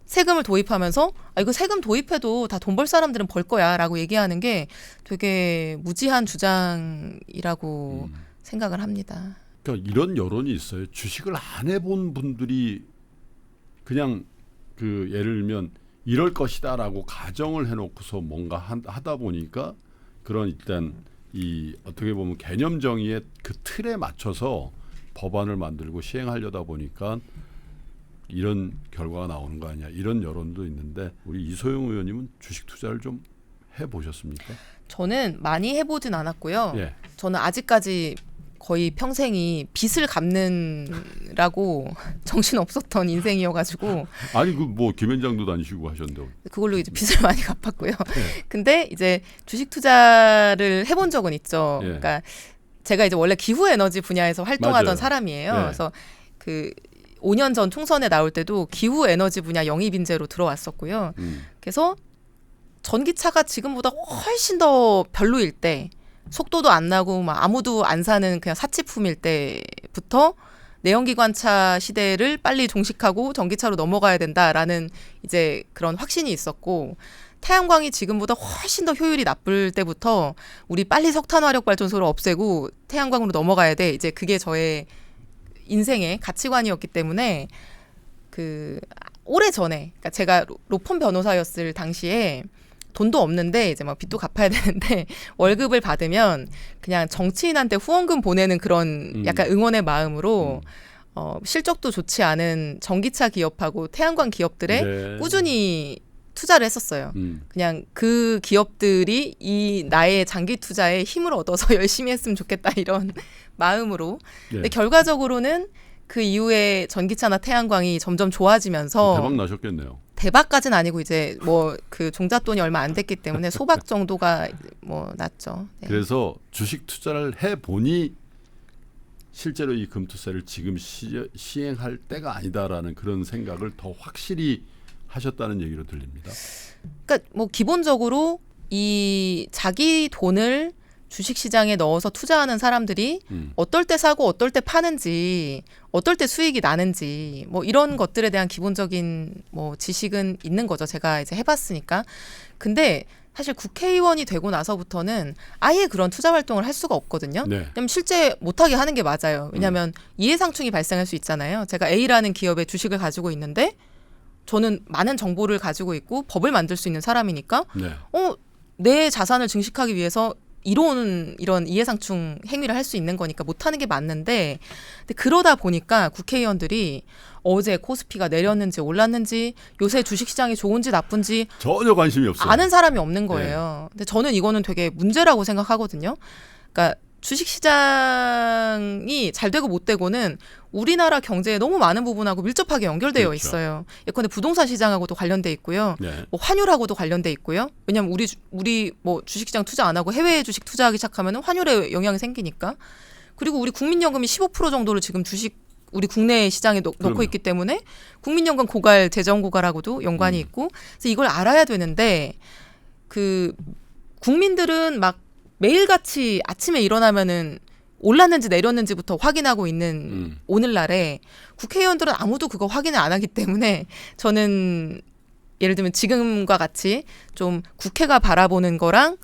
세금을 도입하면서 이거 세금 도입해도 다 돈 벌 사람들은 벌 거야라고 얘기하는 게 되게 무지한 주장이라고 생각을 합니다. 그러니까 이런 여론이 있어요. 주식을 안 해본 분들이 그냥 그 예를 들면 이럴 것이다라고 가정을 해놓고서 뭔가 하다 보니까 그런 일단 이 어떻게 보면 개념 정의의 그 틀에 맞춰서 법안을 만들고 시행하려다 보니까 이런 결과가 나오는 거 아니야. 이런 여론도 있는데 우리 이소영 의원님은 주식 투자를 좀 해보셨습니까? 저는 많이 해보진 않았고요. 예. 저는 아직까지 거의 평생이 빚을 갚는라고 정신 없었던 인생이어가지고 아니 그 뭐 김현장도 다니시고 하셨는데. 그걸로 이제 빚을 많이 갚았고요. 근데 이제 주식 투자를 해본 적은 있죠. 예. 그러니까 제가 이제 원래 기후 에너지 분야에서 활동하던 맞아요. 사람이에요. 예. 그래서 그 5년 전 총선에 나올 때도 기후 에너지 분야 영입 인재로 들어왔었고요. 그래서 전기차가 지금보다 훨씬 더 별로일 때 속도도 안 나고 막 아무도 안 사는 그냥 사치품일 때부터 내연기관차 시대를 빨리 종식하고 전기차로 넘어가야 된다라는 이제 그런 확신이 있었고 태양광이 지금보다 훨씬 더 효율이 나쁠 때부터 우리 빨리 석탄 화력 발전소를 없애고 태양광으로 넘어가야 돼. 이제 그게 저의 인생의 가치관이었기 때문에 그 오래 전에 그러니까 제가 로펌 변호사였을 당시에 돈도 없는데 이제 막 빚도 갚아야 되는데 월급을 받으면 그냥 정치인한테 후원금 보내는 그런 약간 응원의 마음으로 실적도 좋지 않은 전기차 기업하고 태양광 기업들에 네. 꾸준히 투자를 했었어요. 그냥 그 기업들이 이 나의 장기 투자에 힘을 얻어서 열심히 했으면 좋겠다 이런 마음으로. 네. 근데 결과적으로는 그 이후에 전기차나 태양광이 점점 좋아지면서 대박 나셨겠네요. 대박까지는 아니고 이제 뭐 그 종잣돈이 얼마 안 됐기 때문에 소박 정도가 뭐 났죠. 네. 그래서 주식 투자를 해 보니 실제로 이 금투세를 지금 시행할 때가 아니다라는 그런 생각을 더 확실히 하셨다는 얘기로 들립니다. 그러니까 뭐 기본적으로 이 자기 돈을 주식시장에 넣어서 투자하는 사람들이 어떨 때 사고 어떨 때 파는지 어떨 때 수익이 나는지 뭐 이런 것들에 대한 기본적인 뭐 지식은 있는 거죠. 제가 이제 해봤으니까. 근데 사실 국회의원이 되고 나서부터는 아예 그런 투자 활동을 할 수가 없거든요. 네. 왜냐면 실제 못하게 하는 게 맞아요. 왜냐하면 이해상충이 발생할 수 있잖아요. 제가 A라는 기업의 주식을 가지고 있는데 저는 많은 정보를 가지고 있고 법을 만들 수 있는 사람이니까 네. 내 자산을 증식하기 위해서 이런 이해상충 행위를 할 수 있는 거니까 못하는 게 맞는데 근데 그러다 보니까 국회의원들이 어제 코스피가 내렸는지 올랐는지 요새 주식시장이 좋은지 나쁜지 전혀 관심이 없어요. 아는 사람이 없는 거예요. 근데 저는 이거는 되게 문제라고 생각하거든요. 그러니까 주식시장이 잘 되고 못 되고는 우리나라 경제에 너무 많은 부분하고 밀접하게 연결되어 그렇죠. 있어요. 예컨대 부동산 시장하고도 관련돼 있고요. 네. 뭐 환율하고도 관련돼 있고요. 왜냐하면 우리 뭐 주식시장 투자 안 하고 해외 주식 투자하기 시작하면 환율에 영향이 생기니까. 그리고 우리 국민연금이 15% 정도를 지금 주식 우리 국내 시장에 넣고 그럼요. 있기 때문에 국민연금 고갈, 재정 고갈하고도 연관이 있고 그래서 이걸 알아야 되는데 그 국민들은 막 매일같이 아침에 일어나면은 올랐는지 내렸는지부터 확인하고 있는 오늘날에 국회의원들은 아무도 그거 확인을 안 하기 때문에 저는 예를 들면 지금과 같이 좀 국회가 바라보는 거랑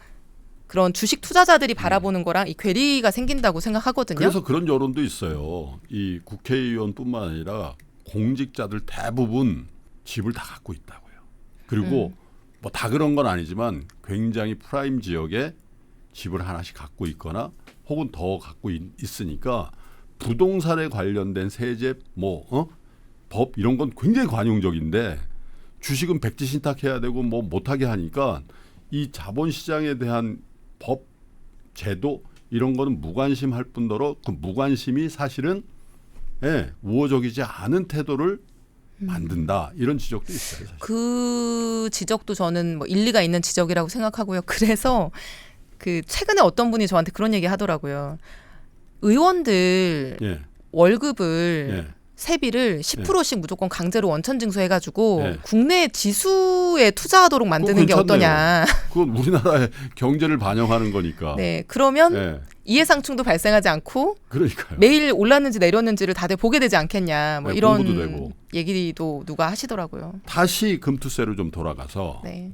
그런 주식 투자자들이 바라보는 거랑 이 괴리가 생긴다고 생각하거든요. 그래서 그런 여론도 있어요. 이 국회의원뿐만 아니라 공직자들 대부분 집을 다 갖고 있다고요. 그리고 뭐 다 그런 건 아니지만 굉장히 프라임 지역에 집을 하나씩 갖고 있거나 혹은 더 갖고 있으니까 부동산에 관련된 세제 법 이런 건 굉장히 관용적인데 주식은 백지신탁해야 되고 뭐 못하게 하니까 이 자본시장에 대한 법, 제도 이런 거는 무관심할 뿐더러 그 무관심이 사실은 우호적이지 않은 태도를 만든다 이런 지적도 있어요. 사실. 그 지적도 저는 뭐 일리가 있는 지적이라고 생각하고요. 그래서 그 최근에 어떤 분이 저한테 그런 얘기 하더라고요. 의원들 예. 월급을 예. 세비를 10%씩 무조건 강제로 원천 징수해가지고 네. 국내 지수에 투자하도록 만드는 게 어떠냐. 그건 우리나라의 경제를 반영하는 거니까. 네, 그러면 예. 이해상충도 발생하지 않고 그러니까요. 매일 올랐는지 내렸는지를 다들 보게 되지 않겠냐. 뭐 네, 이런 공부도 되고. 얘기도 누가 하시더라고요. 다시 금투세로 좀 돌아가서 네,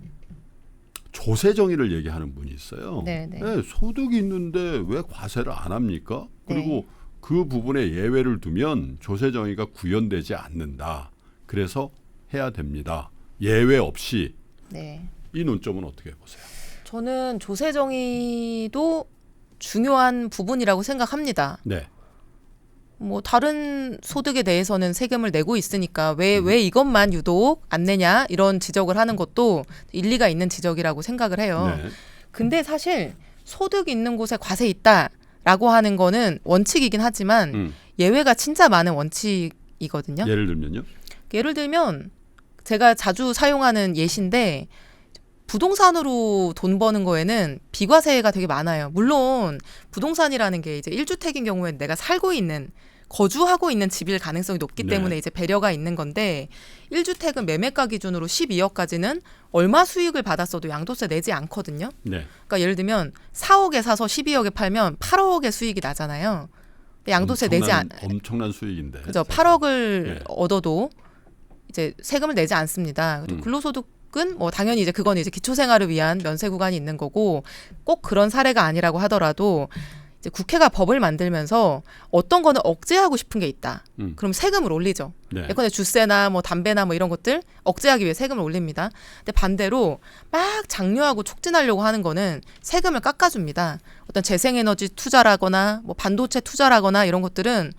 조세정의를 얘기하는 분이 있어요. 네, 네. 소득이 있는데 왜 과세를 안 합니까? 그리고 네. 그 부분에 예외를 두면 조세정의가 구현되지 않는다. 그래서 해야 됩니다. 예외 없이 네. 이 논점은 어떻게 보세요? 저는 조세정의도 중요한 부분이라고 생각합니다. 네. 뭐 다른 소득에 대해서는 세금을 내고 있으니까 왜 이것만 유독 안 내냐 이런 지적을 하는 것도 일리가 있는 지적이라고 생각을 해요. 네. 근데 사실 소득 있는 곳에 과세 있다라고 하는 거는 원칙이긴 하지만 예외가 진짜 많은 원칙이거든요. 예를 들면요? 예를 들면 제가 자주 사용하는 예시인데 부동산으로 돈 버는 거에는 비과세가 되게 많아요. 물론 부동산이라는 게 이제 1주택인 경우에는 내가 살고 있는 거주하고 있는 집일 가능성이 높기 네. 때문에 이제 배려가 있는 건데 1주택은 매매가 기준으로 12억까지는 얼마 수익을 받았어도 양도세 내지 않거든요. 네. 그러니까 예를 들면 4억에 사서 12억에 팔면 8억의 수익이 나잖아요. 양도세 내지 않 엄청난 수익인데. 그죠. 사실. 8억을 네. 얻어도 이제 세금을 내지 않습니다. 그리고 근로소득은 뭐 당연히 이제 그건 이제 기초생활을 위한 면세 구간이 있는 거고 꼭 그런 사례가 아니라고 하더라도 이제 국회가 법을 만들면서 어떤 거는 억제하고 싶은 게 있다. 그럼 세금을 올리죠. 네. 예컨대 주세나 뭐 담배나 뭐 이런 것들 억제하기 위해 세금을 올립니다. 근데 반대로 막 장려하고 촉진하려고 하는 거는 세금을 깎아줍니다. 어떤 재생에너지 투자라거나 뭐 반도체 투자라거나 이런 것들은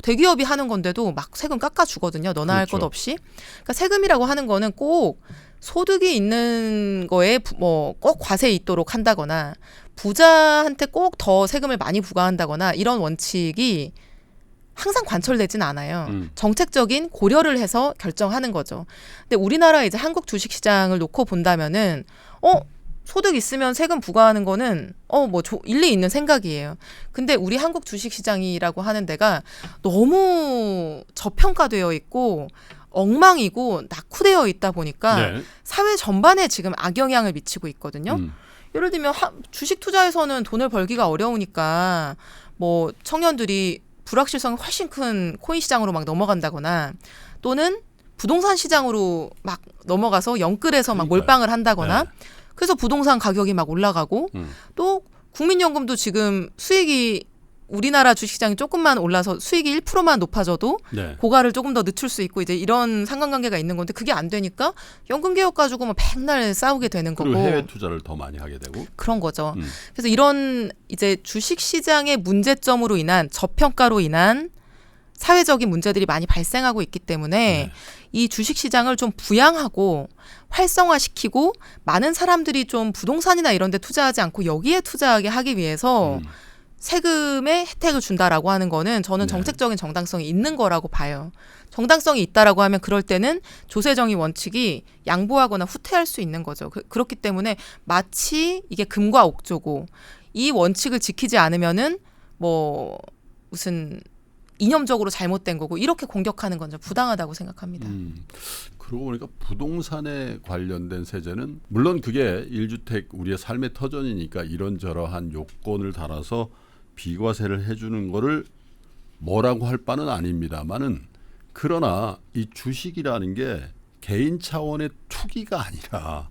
대기업이 하는 건데도 막 세금 깎아주거든요. 너나 할 것 그렇죠. 없이. 그러니까 세금이라고 하는 거는 꼭 소득이 있는 거에 뭐 꼭 과세 있도록 한다거나 부자한테 꼭 더 세금을 많이 부과한다거나 이런 원칙이 항상 관철되진 않아요. 정책적인 고려를 해서 결정하는 거죠. 근데 우리나라 이제 한국 주식시장을 놓고 본다면은 소득 있으면 세금 부과하는 거는 뭐 일리 있는 생각이에요. 근데 우리 한국 주식시장이라고 하는 데가 너무 저평가되어 있고 엉망이고 낙후되어 있다 보니까 네. 사회 전반에 지금 악영향을 미치고 있거든요. 예를 들면 주식 투자에서는 돈을 벌기가 어려우니까 뭐 청년들이 불확실성이 훨씬 큰 코인 시장으로 막 넘어간다거나 또는 부동산 시장으로 막 넘어가서 영끌해서 막 몰빵을 한다거나 네. 그래서 부동산 가격이 막 올라가고 또 국민연금도 지금 수익이 우리나라 주식시장이 조금만 올라서 수익이 1%만 높아져도 네. 고가를 조금 더 늦출 수 있고 이제 이런 상관관계가 있는 건데 그게 안 되니까 연금 개혁 가지고 뭐 백날 싸우게 되는 거고 그리고 해외 투자를 더 많이 하게 되고 그런 거죠. 그래서 이런 이제 주식시장의 문제점으로 인한 저평가로 인한 사회적인 문제들이 많이 발생하고 있기 때문에 네. 이 주식시장을 좀 부양하고 활성화시키고 많은 사람들이 좀 부동산이나 이런 데 투자하지 않고 여기에 투자하게 하기 위해서 세금의 혜택을 준다라고 하는 거는 저는 네. 정책적인 정당성이 있는 거라고 봐요. 정당성이 있다라고 하면 그럴 때는 조세정의 원칙이 양보하거나 후퇴할 수 있는 거죠. 그렇기 때문에 마치 이게 금과 옥조고 이 원칙을 지키지 않으면은 뭐 무슨 이념적으로 잘못된 거고 이렇게 공격하는 건 좀 부당하다고 생각합니다. 그러고 보니까 부동산에 관련된 세제는 물론 그게 1주택 우리의 삶의 터전이니까 이런저러한 요건을 달아서 비과세를 해주는 거를 뭐라고 할 바는 아닙니다만은 그러나 이 주식이라는 게 개인 차원의 투기가 아니라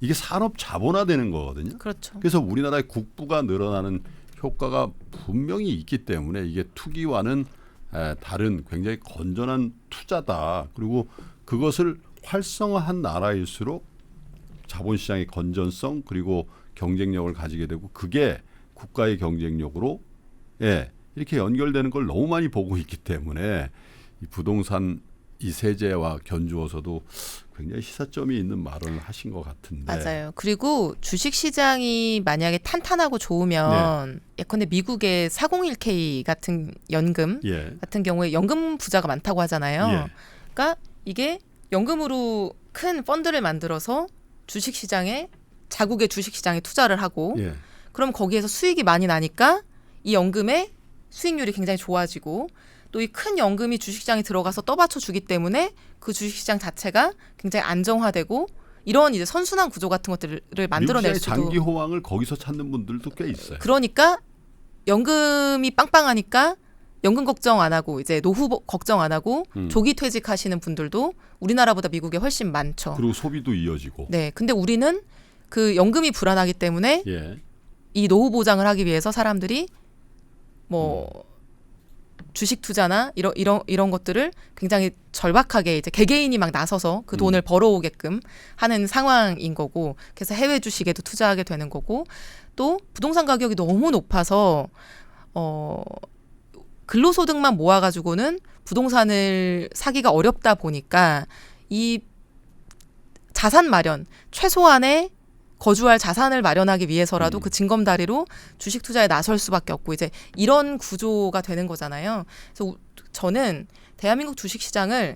이게 산업 자본화되는 거거든요. 그렇죠. 그래서 우리나라의 국부가 늘어나는 효과가 분명히 있기 때문에 이게 투기와는 다른 굉장히 건전한 투자다. 그리고 그것을 활성화한 나라일수록 자본시장의 건전성 그리고 경쟁력을 가지게 되고 그게 국가의 경쟁력으로 이렇게 연결되는 걸 너무 많이 보고 있기 때문에 이 부동산 이 세제와 견주어서도 굉장히 시사점이 있는 말을 하신 것 같은데. 맞아요. 그리고 주식시장이 만약에 탄탄하고 좋으면 예컨대 미국의 401k 같은 연금 같은 경우에 연금 부자가 많다고 하잖아요. 그러니까 이게 연금으로 큰 펀드를 만들어서 주식시장에 자국의 주식시장에 투자를 하고 그럼 거기에서 수익이 많이 나니까 이 연금의 수익률이 굉장히 좋아지고 또 이 큰 연금이 주식시장에 들어가서 떠받쳐 주기 때문에 그 주식시장 자체가 굉장히 안정화되고 이런 이제 선순환 구조 같은 것들을 만들어낼 미국 수도. 장기 호황을 거기서 찾는 분들도 꽤 있어요. 그러니까 연금이 빵빵하니까 연금 걱정 안 하고 이제 노후 걱정 안 하고 조기 퇴직하시는 분들도 우리나라보다 미국에 훨씬 많죠. 그리고 소비도 이어지고. 네, 근데 우리는 그 연금이 불안하기 때문에 이 노후 보장을 하기 위해서 사람들이 뭐 주식 투자나 이런 것들을 굉장히 절박하게 이제 개개인이 막 나서서 그 돈을 벌어오게끔 하는 상황인 거고 그래서 해외 주식에도 투자하게 되는 거고 또 부동산 가격이 너무 높아서 근로소득만 모아가지고는 부동산을 사기가 어렵다 보니까 이 자산 마련 최소한의 거주할 자산을 마련하기 위해서라도 그 징검다리로 주식 투자에 나설 수밖에 없고 이제 이런 구조가 되는 거잖아요. 그래서 저는 대한민국 주식 시장을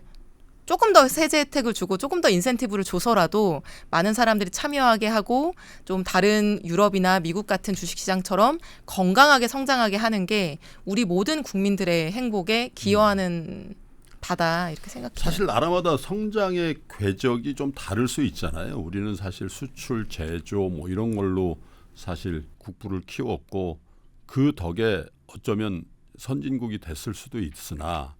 조금 더 세제 혜택을 주고 조금 더 인센티브를 줘서라도 많은 사람들이 참여하게 하고 좀 다른 유럽이나 미국 같은 주식 시장처럼 건강하게 성장하게 하는 게 우리 모든 국민들의 행복에 기여하는 바다 이렇게 생각해요. 사실 나라마다 성장의 궤적이 좀 다를 수 있잖아요. 우리는 사실 수출, 제조 뭐 이런 걸로 사실 국부를 키웠고 그 덕에 어쩌면 선진국이 됐을 수도 있으나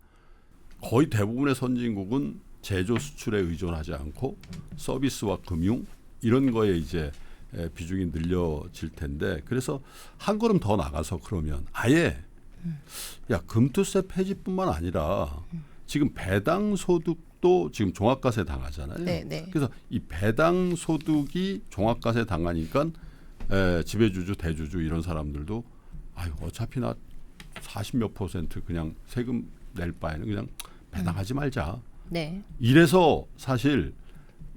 거의 대부분의 선진국은 제조 수출에 의존하지 않고 서비스와 금융 이런 거에 이제 비중이 늘려질 텐데 그래서 한 걸음 더 나가서 그러면 아예 야 금투세 폐지뿐만 아니라 지금 배당 소득도 지금 종합과세 당하잖아요. 네, 네. 그래서 이 배당 소득이 종합과세 당하니까 지배주주, 대주주 이런 사람들도 아유 어차피 나 40몇 % 그냥 세금 낼 바에는 그냥 배당하지 말자. 네. 이래서 사실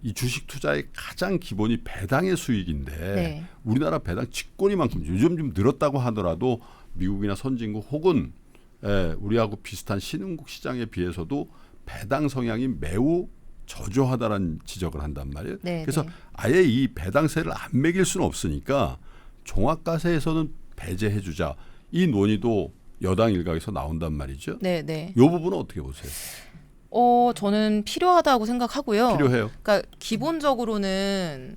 이 주식 투자의 가장 기본이 배당의 수익인데 네. 우리나라 배당 쥐꼬리만큼 요즘 좀 늘었다고 하더라도 미국이나 선진국 혹은 우리하고 비슷한 신흥국 시장에 비해서도 배당 성향이 매우 저조하다는 지적을 한단 말이에요. 네, 그래서 네. 아예 이 배당세를 안 매길 수는 없으니까 종합과세에서는 배제해주자. 이 논의도 여당 일각에서 나온단 말이죠. 네, 네. 이 부분은 어떻게 보세요? 저는 필요하다고 생각하고요. 필요해요. 그러니까 기본적으로는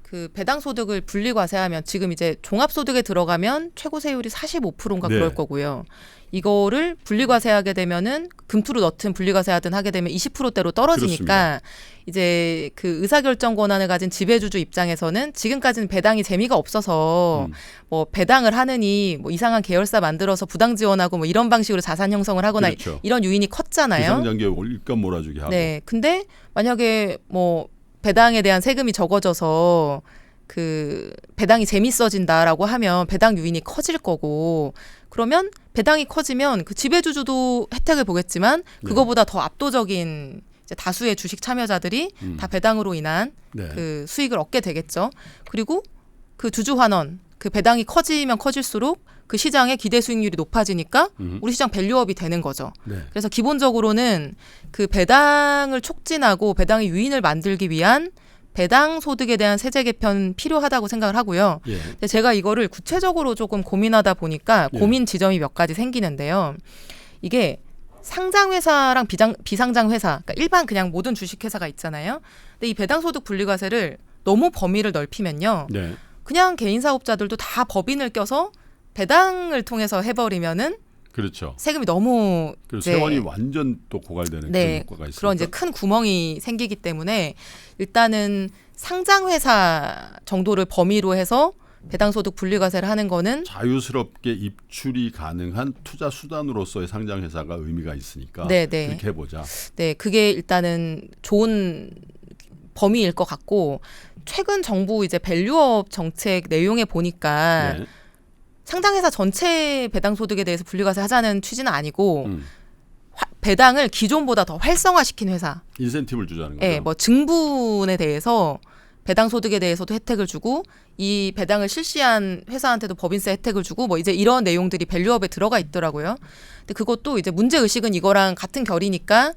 그 배당 소득을 분리 과세하면 지금 이제 종합 소득에 들어가면 최고 세율이 45%인가 네. 그럴 거고요. 이거를 분리 과세하게 되면은 금투로 넣든 분리 과세하든 하게 되면 20%대로 떨어지니까 이제 그 의사결정 권한을 가진 지배주주 입장에서는 지금까지는 배당이 재미가 없어서 뭐 배당을 하느니 뭐 이상한 계열사 만들어서 부당 지원하고 뭐 이런 방식으로 자산 형성을 하거나 그렇죠. 이런 요인이 컸잖아요. 비상장기에 일감 몰아주게 하고. 네. 근데 만약에 뭐 배당에 대한 세금이 적어져서 그 배당이 재밌어진다라고 하면 배당 유인이 커질 거고 그러면 배당이 커지면 그 지배주주도 혜택을 보겠지만 그거보다 더 압도적인 이제 다수의 주식 참여자들이 다 배당으로 인한 네. 그 수익을 얻게 되겠죠. 그리고 그 주주 환원 그 배당이 커지면 커질수록 그 시장의 기대 수익률이 높아지니까 우리 시장 밸류업이 되는 거죠. 네. 그래서 기본적으로는 그 배당을 촉진하고 배당의 유인을 만들기 위한 배당 소득에 대한 세제 개편 필요하다고 생각을 하고요. 예. 근데 제가 이거를 구체적으로 조금 고민하다 보니까 예. 고민 지점이 몇 가지 생기는데요. 이게 상장 회사랑 비상장 회사, 그러니까 일반 그냥 모든 주식 회사가 있잖아요. 근데 이 배당 소득 분리 과세를 너무 범위를 넓히면요. 네. 그냥 개인 사업자들도 다 법인을 껴서 배당을 통해서 해버리면은 그렇죠. 세금이 너무 그리고 이제 세원이 완전 또 고갈되는 네, 그런 효과가 있으니까. 그런 이제 큰 구멍이 생기기 때문에 일단은 상장 회사 정도를 범위로 해서 배당 소득 분리 과세를 하는 거는 자유스럽게 입출이 가능한 투자 수단으로서의 상장 회사가 의미가 있으니까 네, 네. 그렇게 해보자. 네, 그게 일단은 좋은 범위일 것 같고 최근 정부 이제 밸류업 정책 내용에 보니까 네. 상장회사 전체 배당 소득에 대해서 분리과세 하자는 취지는 아니고 음. 배당을 기존보다 더 활성화시킨 회사, 인센티브를 주자는 거죠. 예, 뭐 증분에 대해서 배당 소득에 대해서도 혜택을 주고 이 배당을 실시한 회사한테도 법인세 혜택을 주고 뭐 이제 이런 내용들이 밸류업에 들어가 있더라고요. 근데 그것도 이제 문제 의식은 이거랑 같은 결이니까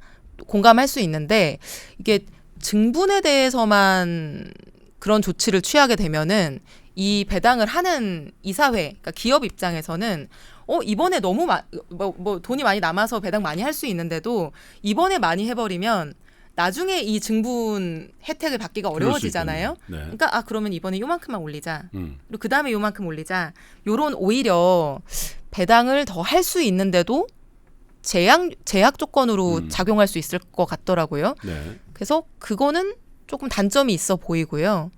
공감할 수 있는데 이게 증분에 대해서만 그런 조치를 취하게 되면은 이 배당을 하는 이사회, 그러니까 기업 입장에서는 이번에 너무 뭐 돈이 많이 남아서 배당 많이 할 수 있는데도 이번에 많이 해버리면 나중에 이 증분 혜택을 받기가 어려워지잖아요. 네. 그러니까 그러면 이번에 요만큼만 올리자. 음. 그리고 그 다음에 요만큼 올리자. 요런 오히려 배당을 더 할 수 있는데도 제약 조건으로 작용할 수 있을 것 같더라고요. 네. 그래서 그거는 조금 단점이 있어 보이고요.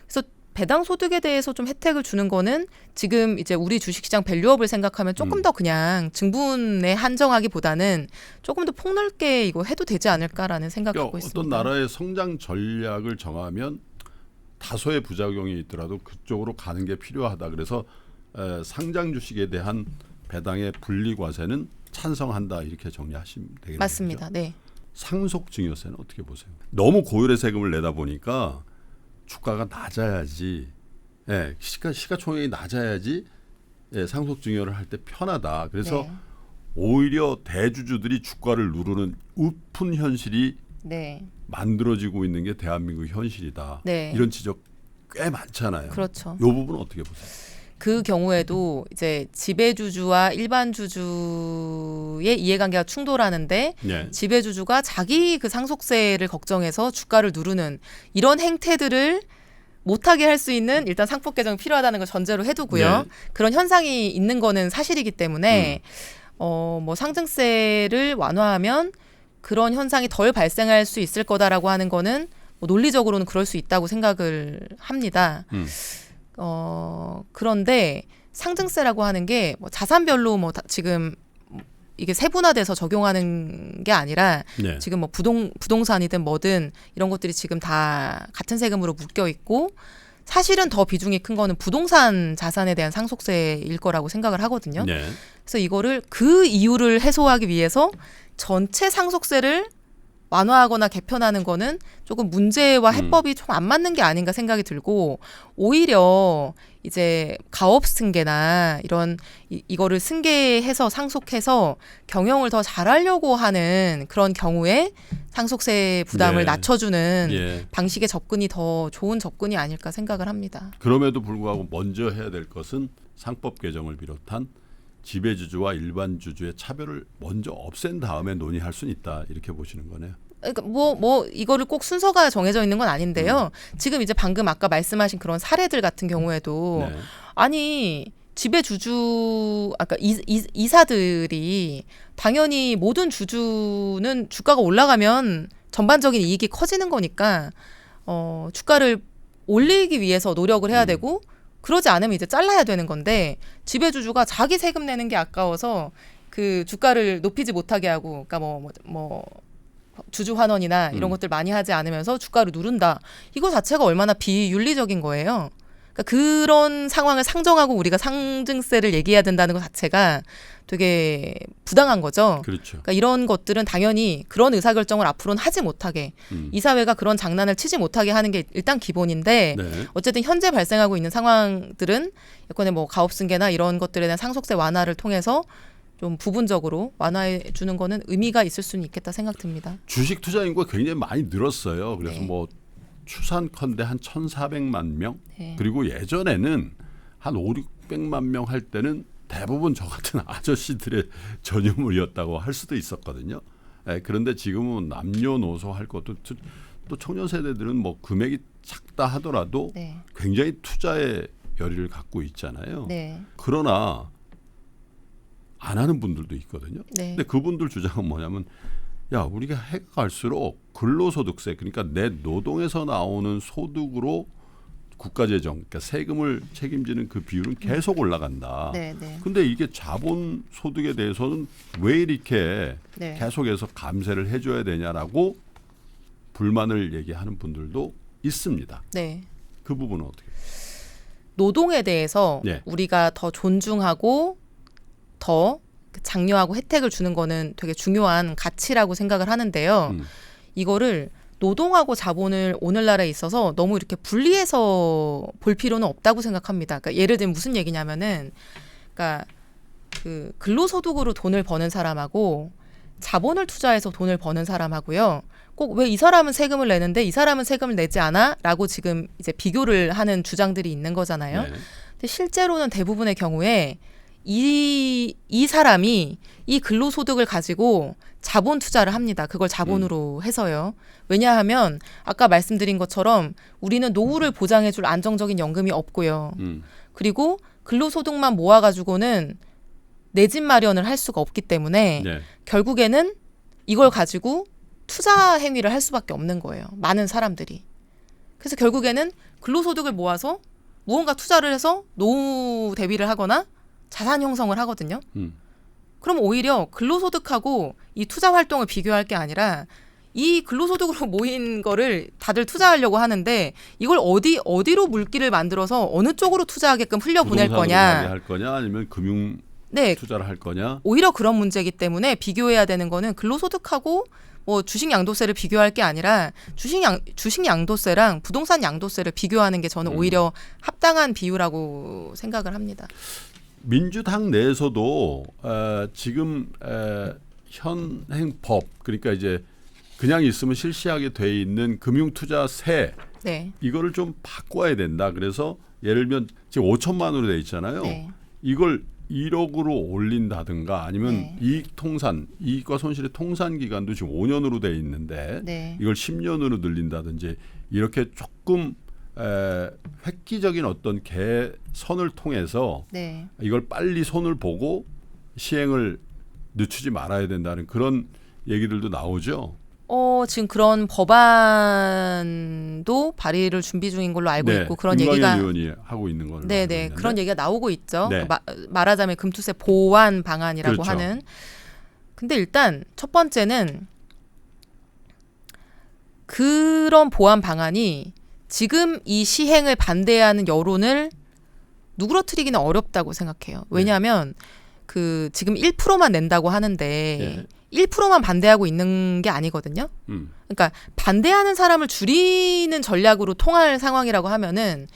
그래서 배당 소득에 대해서 좀 혜택을 주는 거는 지금 이제 우리 주식시장 밸류업을 생각하면 조금 더 그냥 증분에 한정하기보다는 조금 더 폭넓게 이거 해도 되지 않을까라는 생각하고 그러니까 있습니다. 어떤 나라의 성장 전략을 정하면 다소의 부작용이 있더라도 그쪽으로 가는 게 필요하다. 그래서 상장 주식에 대한 배당의 분리과세는 찬성한다 이렇게 정리하시면 되겠네요. 맞습니다. 네. 상속증여세는 어떻게 보세요? 너무 고율의 세금을 내다 보니까 주가가 낮아야지, 시가총액이 낮아야지 상속증여를 할 때 편하다. 그래서 네. 오히려 대주주들이 주가를 누르는 우픈 현실이 네. 만들어지고 있는 게 대한민국 현실이다. 네. 이런 지적 꽤 많잖아요. 그렇죠. 이 부분은 어떻게 보세요? 그 경우에도 이제 지배주주와 일반 주주의 이해관계가 충돌하는데 네. 지배주주가 자기 그 상속세를 걱정해서 주가를 누르는 이런 행태들을 못하게 할 수 있는 일단 상법 개정이 필요하다는 걸 전제로 해두고요. 네. 그런 현상이 있는 거는 사실이기 때문에 뭐 상증세를 완화하면 그런 현상이 덜 발생할 수 있을 거다라고 하는 거는 뭐 논리적으로는 그럴 수 있다고 생각을 합니다. 그런데 상증세라고 하는 게 뭐 자산별로 뭐 지금 이게 세분화돼서 적용하는 게 아니라 네. 지금 뭐 부동산이든 뭐든 이런 것들이 지금 다 같은 세금으로 묶여 있고 사실은 더 비중이 큰 거는 부동산 자산에 대한 상속세일 거라고 생각을 하거든요. 네. 그래서 이거를 그 이유를 해소하기 위해서 전체 상속세를 완화하거나 개편하는 거는 조금 문제와 해법이 좀 안 맞는 게 아닌가 생각이 들고 오히려 이제 가업 승계나 이런 이거를 승계해서 상속해서 경영을 더 잘하려고 하는 그런 경우에 상속세 부담을 네. 낮춰주는 예. 방식의 접근이 더 좋은 접근이 아닐까 생각을 합니다. 그럼에도 불구하고 먼저 해야 될 것은 상법 개정을 비롯한 지배주주와 일반 주주의 차별을 먼저 없앤 다음에 논의할 수는 있다 이렇게 보시는 거네요. 그러니까 뭐 이거를 꼭 순서가 정해져 있는 건 아닌데요. 지금 이제 방금 아까 말씀하신 그런 사례들 같은 경우에도 네. 아니 지배주주 아까 이사들이 당연히 모든 주주는 주가가 올라가면 전반적인 이익이 커지는 거니까 주가를 올리기 위해서 노력을 해야 되고 그러지 않으면 이제 잘라야 되는 건데 지배주주가 자기 세금 내는 게 아까워서 그 주가를 높이지 못하게 하고 그러니까 뭐 주주 환원이나 이런 것들 많이 하지 않으면서 주가를 누른다. 이거 자체가 얼마나 비윤리적인 거예요. 그러니까 그런 상황을 상정하고 우리가 상증세를 얘기해야 된다는 것 자체가 되게 부당한 거죠. 그렇죠. 그러니까 이런 것들은 당연히 그런 의사결정을 앞으로는 하지 못하게 이 사회가 그런 장난을 치지 못하게 하는 게 일단 기본인데 네. 어쨌든 현재 발생하고 있는 상황들은 예컨대 뭐 가업승계나 이런 것들에 대한 상속세 완화를 통해서 좀 부분적으로 완화해 주는 거는 의미가 있을 수는 있겠다 생각됩니다. 주식 투자 인구가 굉장히 많이 늘었어요. 그래서 네. 뭐 추산컨대 한 1,400만 명 네. 그리고 예전에는 한 5, 600만 명 할 때는 대부분 저 같은 아저씨들의 전유물이었다고 할 수도 있었거든요. 그런데 지금은 남녀노소 할 것도 또 청년 세대들은 뭐 금액이 작다 하더라도 네. 굉장히 투자의 열의를 갖고 있잖아요. 네. 그러나 안 하는 분들도 있거든요. 네. 근데 그분들 주장은 뭐냐면 야 우리가 해가 갈수록 근로소득세 그러니까 내 노동에서 나오는 소득으로 국가재정 그러니까 세금을 책임지는 그 비율은 계속 올라간다. 네. 네. 근데 이게 자본 소득에 대해서는 왜 이렇게 네. 계속해서 감세를 해줘야 되냐라고 불만을 얘기하는 분들도 있습니다. 네. 그 부분은 어떻게? 노동에 대해서 네. 우리가 더 존중하고 더 장려하고 혜택을 주는 거는 되게 중요한 가치라고 생각을 하는데요. 이거를 노동하고 자본을 오늘날에 있어서 너무 이렇게 분리해서 볼 필요는 없다고 생각합니다. 그러니까 예를 들면 무슨 얘기냐면은, 그러니까 그 근로소득으로 돈을 버는 사람하고 자본을 투자해서 돈을 버는 사람하고요. 꼭 왜 이 사람은 세금을 내는데 이 사람은 세금을 내지 않아?라고 지금 이제 비교를 하는 주장들이 있는 거잖아요. 네. 근데 실제로는 대부분의 경우에 이 사람이 이 근로소득을 가지고 자본 투자를 합니다. 그걸 자본으로 해서요. 왜냐하면 아까 말씀드린 것처럼 우리는 노후를 보장해줄 안정적인 연금이 없고요. 그리고 근로소득만 모아가지고는 내 집 마련을 할 수가 없기 때문에 네. 결국에는 이걸 가지고 투자 행위를 할 수밖에 없는 거예요. 많은 사람들이. 그래서 결국에는 근로소득을 모아서 무언가 투자를 해서 노후 대비를 하거나 자산 형성을 하거든요. 그럼 오히려 근로소득하고 이 투자 활동을 비교할 게 아니라 이 근로소득으로 모인 거를 다들 투자하려고 하는데 이걸 어디로 물기를 만들어서 어느 쪽으로 투자하게끔 흘려보낼 부동산으로 거냐. 가게 할 거냐 아니면 금융 네, 투자를 할 거냐. 오히려 그런 문제이기 때문에 비교해야 되는 거는 근로소득하고 뭐 주식 양도세를 비교할 게 아니라 주식 양도세랑 부동산 양도세를 비교하는 게 저는 오히려 합당한 비유라고 생각을 합니다. 민주당 내에서도 지금 현행 법 그러니까 이제 그냥 있으면 실시하게 돼 있는 금융투자세 네. 이거를 좀 바꿔야 된다. 그래서 예를 들면 지금 5천만 원으로 돼 있잖아요. 네. 이걸 1억으로 올린다든가 아니면 네. 이익과 손실의 통산 기간도 지금 5년으로 돼 있는데 네. 이걸 10년으로 늘린다든지 이렇게 조금 획기적인 어떤 개선을 통해서 네. 이걸 빨리 손을 보고 시행을 늦추지 말아야 된다는 그런 얘기들도 나오죠. 지금 그런 법안도 발의를 준비 중인 걸로 알고 네, 있고 그런 김광현 얘기가 의원이 하고 있는 걸로 알고 네네 있는데. 그런 얘기가 나오고 있죠. 네. 말하자면 금투세 보완 방안이라고 그렇죠. 하는. 근데 일단 첫 번째는 그런 보완 방안이 지금 이 시행을 반대하는 여론을 누그러뜨리기는 어렵다고 생각해요. 왜냐하면 그 지금 1%만 낸다고 하는데 1%만 반대하고 있는 게 아니거든요. 그러니까 반대하는 사람을 줄이는 전략으로 통할 상황이라고 하면은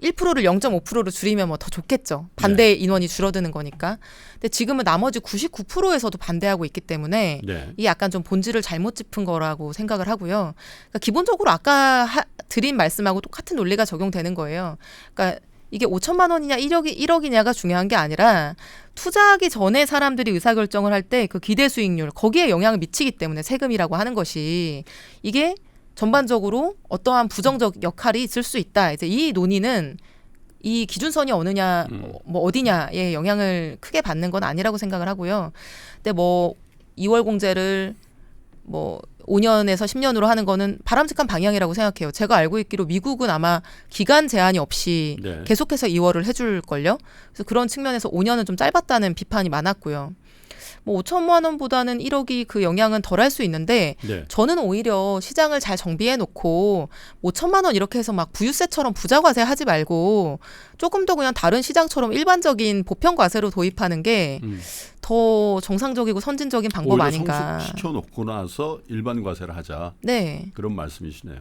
1%를 0.5%로 줄이면 뭐 더 좋겠죠. 반대 인원이 줄어드는 거니까. 근데 지금은 나머지 99%에서도 반대하고 있기 때문에 이게 약간 좀 본질을 잘못 짚은 거라고 생각을 하고요. 그러니까 기본적으로 아까 드린 말씀하고 똑같은 논리가 적용되는 거예요. 그러니까 이게 5천만 원이냐 1억이냐가 중요한 게 아니라 투자하기 전에 사람들이 의사결정을 할 때 그 기대 수익률 거기에 영향을 미치기 때문에 세금이라고 하는 것이 이게 전반적으로 어떠한 부정적 역할이 있을 수 있다. 이제 이 논의는 이 기준선이 어느냐, 뭐 어디냐에 영향을 크게 받는 건 아니라고 생각을 하고요. 근데 뭐 2월 공제를 뭐 5년에서 10년으로 하는 거는 바람직한 방향이라고 생각해요. 제가 알고 있기로 미국은 아마 기간 제한이 없이 계속해서 2월을 해줄걸요. 그래서 그런 측면에서 5년은 좀 짧았다는 비판이 많았고요. 뭐 5천만 원보다는 1억이 그 영향은 덜할 수 있는데 저는 오히려 시장을 잘 정비해 놓고 5천만 원 이렇게 해서 막 부유세처럼 부자 과세 하지 말고 조금 더 그냥 다른 시장처럼 일반적인 보편 과세로 도입하는 게 더 정상적이고 선진적인 방법 아닌가. 시켜놓고 나서 일반 과세를 하자. 그런 말씀이시네요.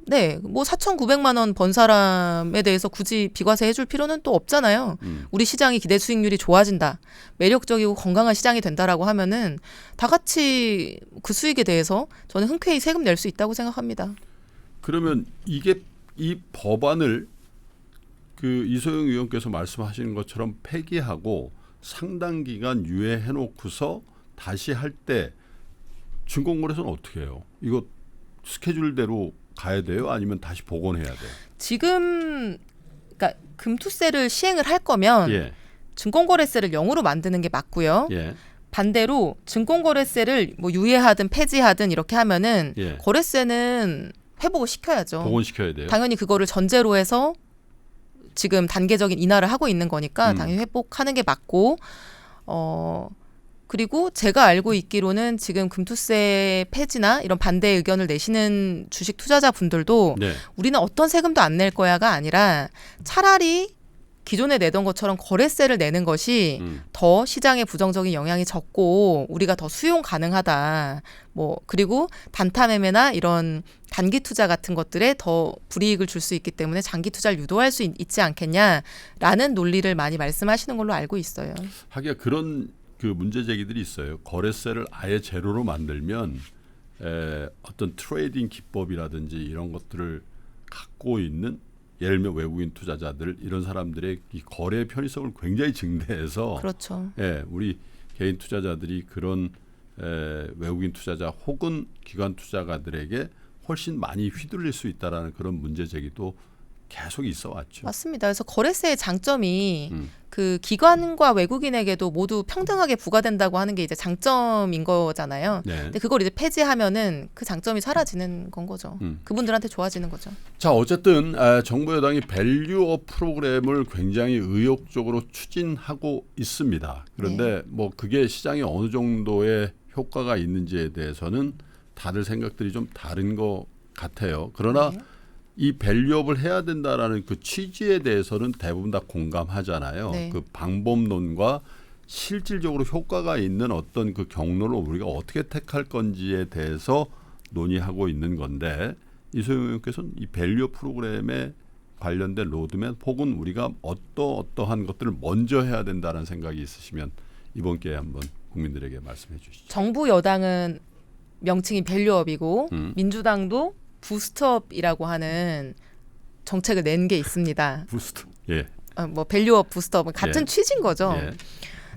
네, 뭐 4,900만 원 번 사람에 대해서 굳이 비과세 해줄 필요는 또 없잖아요. 우리 시장이 기대 수익률이 좋아진다, 매력적이고 건강한 시장이 된다라고 하면은 다 같이 그 수익에 대해서 저는 흔쾌히 세금 낼 수 있다고 생각합니다. 그러면 이게 이 법안을 그 이소영 의원께서 말씀하시는 것처럼 폐기하고 상당 기간 유예해놓고서 다시 할 때 증권거래소는 어떻게 해요? 이거 스케줄대로 가야 돼요? 아니면 다시 복원해야 돼요? 지금 그러니까 금투세를 시행을 할 거면 증권거래세를 0으로 만드는 게 맞고요. 반대로 증권거래세를 뭐 유예하든 폐지하든 이렇게 하면은 거래세는 회복을 시켜야죠. 복원시켜야 돼요. 당연히 그거를 전제로 해서 지금 단계적인 인하를 하고 있는 거니까 당연히 회복하는 게 맞고 그리고 제가 알고 있기로는 지금 금투세 폐지나 이런 반대 의견을 내시는 주식 투자자분들도 우리는 어떤 세금도 안 낼 거야가 아니라 차라리 기존에 내던 것처럼 거래세를 내는 것이 더 시장에 부정적인 영향이 적고 우리가 더 수용 가능하다. 뭐 그리고 단타 매매나 이런 단기 투자 같은 것들에 더 불이익을 줄 수 있기 때문에 장기 투자를 유도할 수 있지 않겠냐라는 논리를 많이 말씀하시는 걸로 알고 있어요. 하기야 그런 그 문제 제기들이 있어요. 거래세를 아예 제로로 만들면 어떤 트레이딩 기법이라든지 이런 것들을 갖고 있는 예를 들면 외국인 투자자들 이런 사람들의 이 거래 편의성을 굉장히 증대해서 우리 개인 투자자들이 그런 외국인 투자자 혹은 기관 투자가들에게 훨씬 많이 휘둘릴 수 있다라는 그런 문제 제기도 계속 있어 왔죠. 맞습니다. 그래서 거래세의 장점이 그 기관과 외국인에게도 모두 평등하게 부과된다고 하는 게 이제 장점인 거잖아요. 근데 그걸 이제 폐지하면은 그 장점이 사라지는 건 거죠. 그분들한테 좋아지는 거죠. 자, 어쨌든 정부 여당이 밸류업 프로그램을 굉장히 의욕적으로 추진하고 있습니다. 그런데 뭐 그게 시장에 어느 정도의 효과가 있는지에 대해서는 다들 생각들이 좀 다른 것 같아요. 그러나 이 밸류업을 해야 된다라는 그 취지에 대해서는 대부분 다 공감하잖아요. 그 방법론과 실질적으로 효과가 있는 어떤 그 경로를 우리가 어떻게 택할 건지에 대해서 논의하고 있는 건데 이소영 의원께서는 이 밸류업 프로그램에 관련된 로드맵 혹은 우리가 어떠한 것들을 먼저 해야 된다는 생각이 있으시면 이번 기회에 한번 국민들에게 말씀해 주시죠. 정부 여당은 명칭이 밸류업이고 민주당도 부스트업이라고 하는 정책을 낸 게 있습니다. 부스트. 뭐 밸류업 부스트업은 같은 취지인 거죠.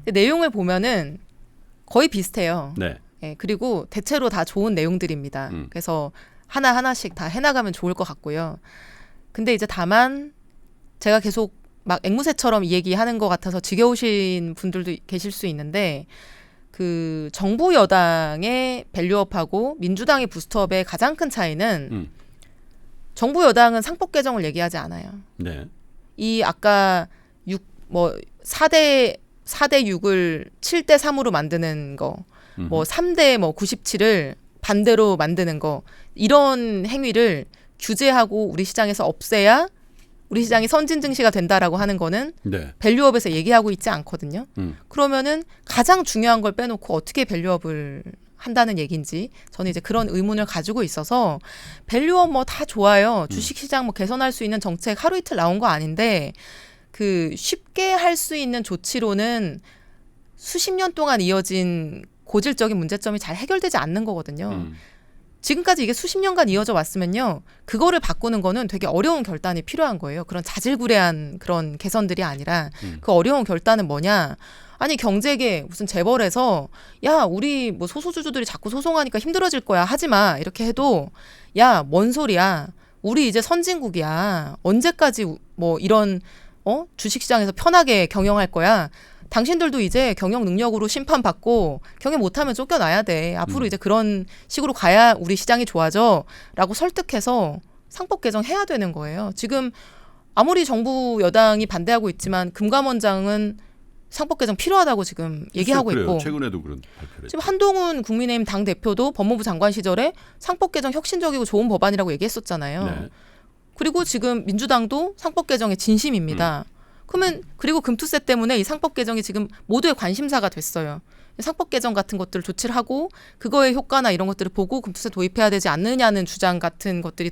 근데 내용을 보면은 거의 비슷해요. 그리고 대체로 다 좋은 내용들입니다. 그래서 하나하나씩 다 해나가면 좋을 것 같고요. 근데 이제 다만 제가 계속 막 앵무새처럼 이 얘기하는 것 같아서 지겨우신 분들도 계실 수 있는데 그 그 정부 여당의 밸류업하고 민주당의 부스트업의 가장 큰 차이는 정부 여당은 상법 개정을 얘기하지 않아요. 네. 이 아까 4대 6을 7대 3으로 만드는 거, 뭐 3대 97을 반대로 만드는 거, 이런 행위를 규제하고 우리 시장에서 없애야 우리 시장이 선진 증시가 된다라고 하는 거는 네. 밸류업에서 얘기하고 있지 않거든요. 그러면은 가장 중요한 걸 빼놓고 어떻게 밸류업을 한다는 얘기인지 저는 이제 그런 의문을 가지고 있어서 밸류업 뭐 다 좋아요. 주식시장 뭐 개선할 수 있는 정책 하루 이틀 나온 거 아닌데 그 쉽게 할 수 있는 조치로는 수십 년 동안 이어진 고질적인 문제점이 잘 해결되지 않는 거거든요. 지금까지 이게 수십 년간 이어져 왔으면요. 그거를 바꾸는 거는 되게 어려운 결단이 필요한 거예요. 그런 자질구레한 그런 개선들이 아니라 그 어려운 결단은 뭐냐. 아니 경제계 무슨 재벌에서 야 우리 뭐 소수주주들이 자꾸 소송하니까 힘들어질 거야 하지마 이렇게 해도 야 뭔 소리야. 우리 이제 선진국이야. 언제까지 뭐 이런 주식시장에서 편하게 경영할 거야. 당신들도 이제 경영 능력으로 심판받고 경영 못하면 쫓겨나야 돼. 앞으로 이제 그런 식으로 가야 우리 시장이 좋아져. 라고 설득해서 상법 개정해야 되는 거예요. 지금 아무리 정부 여당이 반대하고 있지만 금감원장은 상법 개정 필요하다고 지금 얘기하고 그래요. 있고 최근에도 그런 발표를 지금 한동훈 국민의힘 당대표도 법무부 장관 시절에 상법 개정 혁신적이고 좋은 법안이라고 얘기했었잖아요. 네. 그리고 지금 민주당도 상법 개정에 진심입니다. 그러면 그리고 금투세 때문에 이 상법 개정이 지금 모두의 관심사가 됐어요. 상법 개정 같은 것들을 조치를 하고 그거의 효과나 이런 것들을 보고 금투세 도입해야 되지 않느냐는 주장 같은 것들이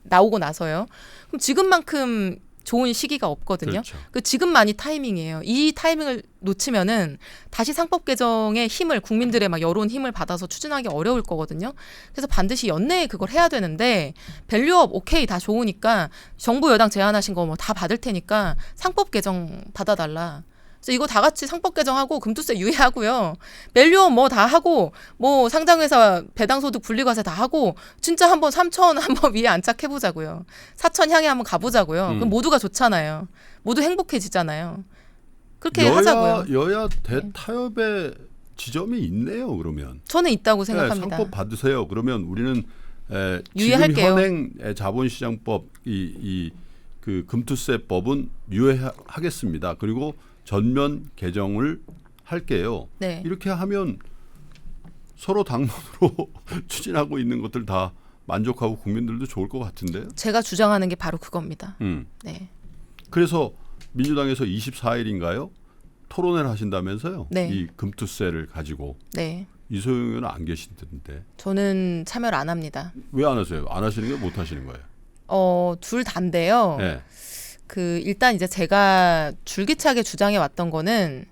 나오고 나서요. 그럼 지금만큼 좋은 시기가 없거든요. 그렇죠. 그 지금만이 타이밍이에요. 이 타이밍을 놓치면은 다시 상법 개정의 힘을 국민들의 막 여론 힘을 받아서 추진하기 어려울 거거든요. 그래서 반드시 연내에 그걸 해야 되는데 밸류업 오케이 다 좋으니까 정부 여당 제안하신 거 뭐 다 받을 테니까 상법 개정 받아달라. 그래서 이거 다 같이 상법 개정하고 금투세 유예하고요. 밸류업 뭐 다 하고 뭐 상장회사 배당소득 분리과세 다 하고 진짜 한번 3천 한번 위에 안착해보자고요. 4천 향해 한번 가보자고요. 그럼 모두가 좋잖아요. 모두 행복해지잖아요. 그렇게 하자고요. 여야 대타협의 지점이 있네요. 그러면 저는 있다고 네, 생각합니다. 상법 받으세요. 그러면 우리는 유예할게요. 지금 현행 자본시장법 그 금투세법은 유예하겠습니다. 그리고 전면 개정을 할게요. 네. 이렇게 하면 서로 당론으로 추진하고 있는 것들 다 만족하고 국민들도 좋을 것 같은데요. 제가 주장하는 게 바로 그겁니다. 네. 그래서 민주당에서 24일인가요? 토론회를 하신다면서요? 네. 이 금투세를 가지고. 네. 이소영 의원은 안 계시던데. 저는 참여를 안 합니다. 왜 안 하세요? 안 하시는 거예요? 못 하시는 거예요? 둘 다인데요. 네. 일단 이제 제가 줄기차게 주장해 왔던 거는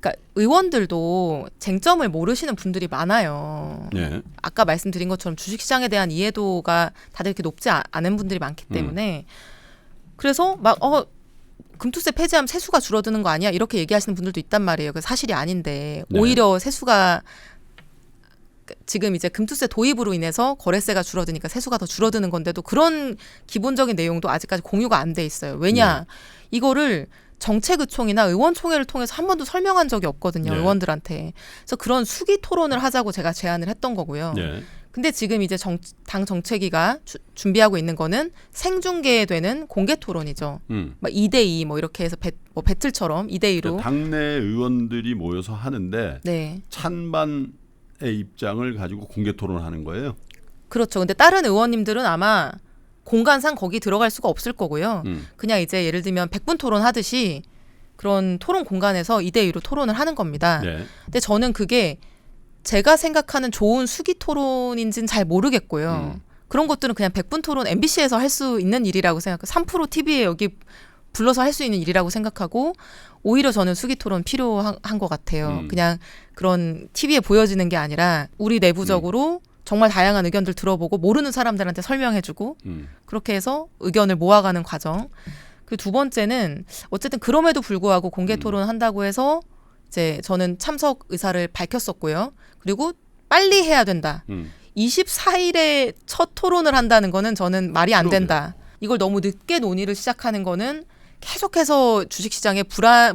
그러니까 의원들도 쟁점을 모르시는 분들이 많아요. 네. 아까 말씀드린 것처럼 주식시장에 대한 이해도가 다들 이렇게 높지 않은 분들이 많기 때문에 그래서 막 금투세 폐지하면 세수가 줄어드는 거 아니야? 이렇게 얘기하시는 분들도 있단 말이에요. 그 사실이 아닌데 네. 오히려 세수가 지금 이제 금투세 도입으로 인해서 거래세가 줄어드니까 세수가 더 줄어드는 건데도 그런 기본적인 내용도 아직까지 공유가 안 돼 있어요. 왜냐? 이거를 정책의총이나 의원총회를 통해서 한 번도 설명한 적이 없거든요. 네. 의원들한테. 그래서 그런 수기 토론을 하자고 제가 제안을 했던 거고요. 네. 근데 지금 이제 당 정책위가 준비하고 있는 거는 생중계되는 공개 토론이죠. 막 2대2 뭐 이렇게 해서 배틀처럼 2대2로. 그러니까 당내 의원들이 모여서 하는데 네. 찬반의 입장을 가지고 공개 토론하는 거예요. 그렇죠. 근데 다른 의원님들은 아마 공간상 거기 들어갈 수가 없을 거고요. 그냥 이제 예를 들면 100분 토론 하듯이 그런 토론 공간에서 2대2로 토론을 하는 겁니다. 네. 근데 저는 그게 제가 생각하는 좋은 수기 토론인지는 잘 모르겠고요. 그런 것들은 그냥 100분 토론 MBC에서 할 수 있는 일이라고 생각해요. 3프로 TV에 여기 불러서 할 수 있는 일이라고 생각하고 오히려 저는 수기 토론 필요한 것 같아요. 그냥 그런 TV에 보여지는 게 아니라 우리 내부적으로 정말 다양한 의견들 들어보고 모르는 사람들한테 설명해주고 그렇게 해서 의견을 모아가는 과정. 그 두 번째는 어쨌든 그럼에도 불구하고 공개 토론한다고 해서 이제 저는 참석 의사를 밝혔었고요. 그리고 빨리 해야 된다. 24일에 첫 토론을 한다는 거는 저는 말이 안 된다. 이걸 너무 늦게 논의를 시작하는 거는 계속해서 주식시장의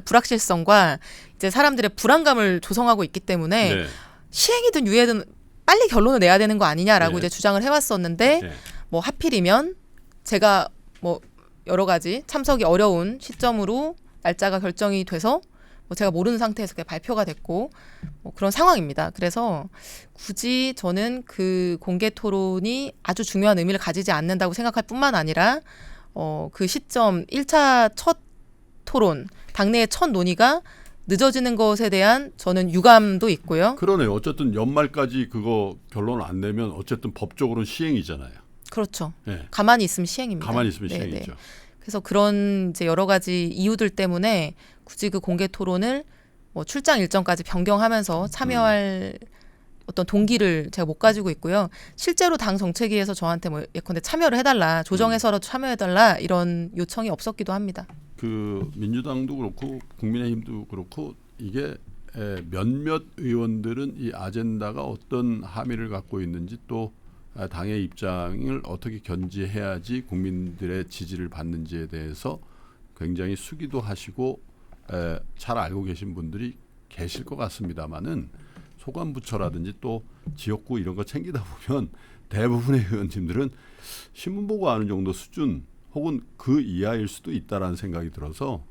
불확실성과 이제 사람들의 불안감을 조성하고 있기 때문에 네. 시행이든 유예든 빨리 결론을 내야 되는 거 아니냐라고 네. 이제 주장을 해왔었는데 네. 뭐 하필이면 제가 뭐 여러 가지 참석이 어려운 시점으로 날짜가 결정이 돼서 뭐 제가 모르는 상태에서 그게 발표가 됐고 뭐 그런 상황입니다. 그래서 굳이 저는 그 공개 토론이 아주 중요한 의미를 가지지 않는다고 생각할 뿐만 아니라 그 시점 1차 첫 토론, 당내의 첫 논의가 늦어지는 것에 대한 저는 유감도 있고요. 그러네요. 어쨌든 연말까지 그거 결론 안 내면 어쨌든 법적으로는 시행이잖아요. 그렇죠. 네. 가만히 있으면 시행입니다. 가만히 있으면 네, 시행이죠. 네. 그래서 그런 이제 여러 가지 이유들 때문에 굳이 그 공개 토론을 뭐 출장 일정까지 변경하면서 참여할 어떤 동기를 제가 못 가지고 있고요. 실제로 당 정책위에서 저한테 뭐 예컨대 참여를 해달라, 조정해서라도 참여해달라 이런 요청이 없었기도 합니다. 그 민주당도 그렇고 국민의힘도 그렇고 이게 몇몇 의원들은 이 아젠다가 어떤 함의를 갖고 있는지 또 당의 입장을 어떻게 견지해야지 국민들의 지지를 받는지에 대해서 굉장히 수기도 하시고 잘 알고 계신 분들이 계실 것 같습니다만은 소관부처라든지 또 지역구 이런 거 챙기다 보면 대부분의 의원님들은 신문 보고 아는 정도 수준 혹은 그 이하일 수도 있다라는 생각이 들어서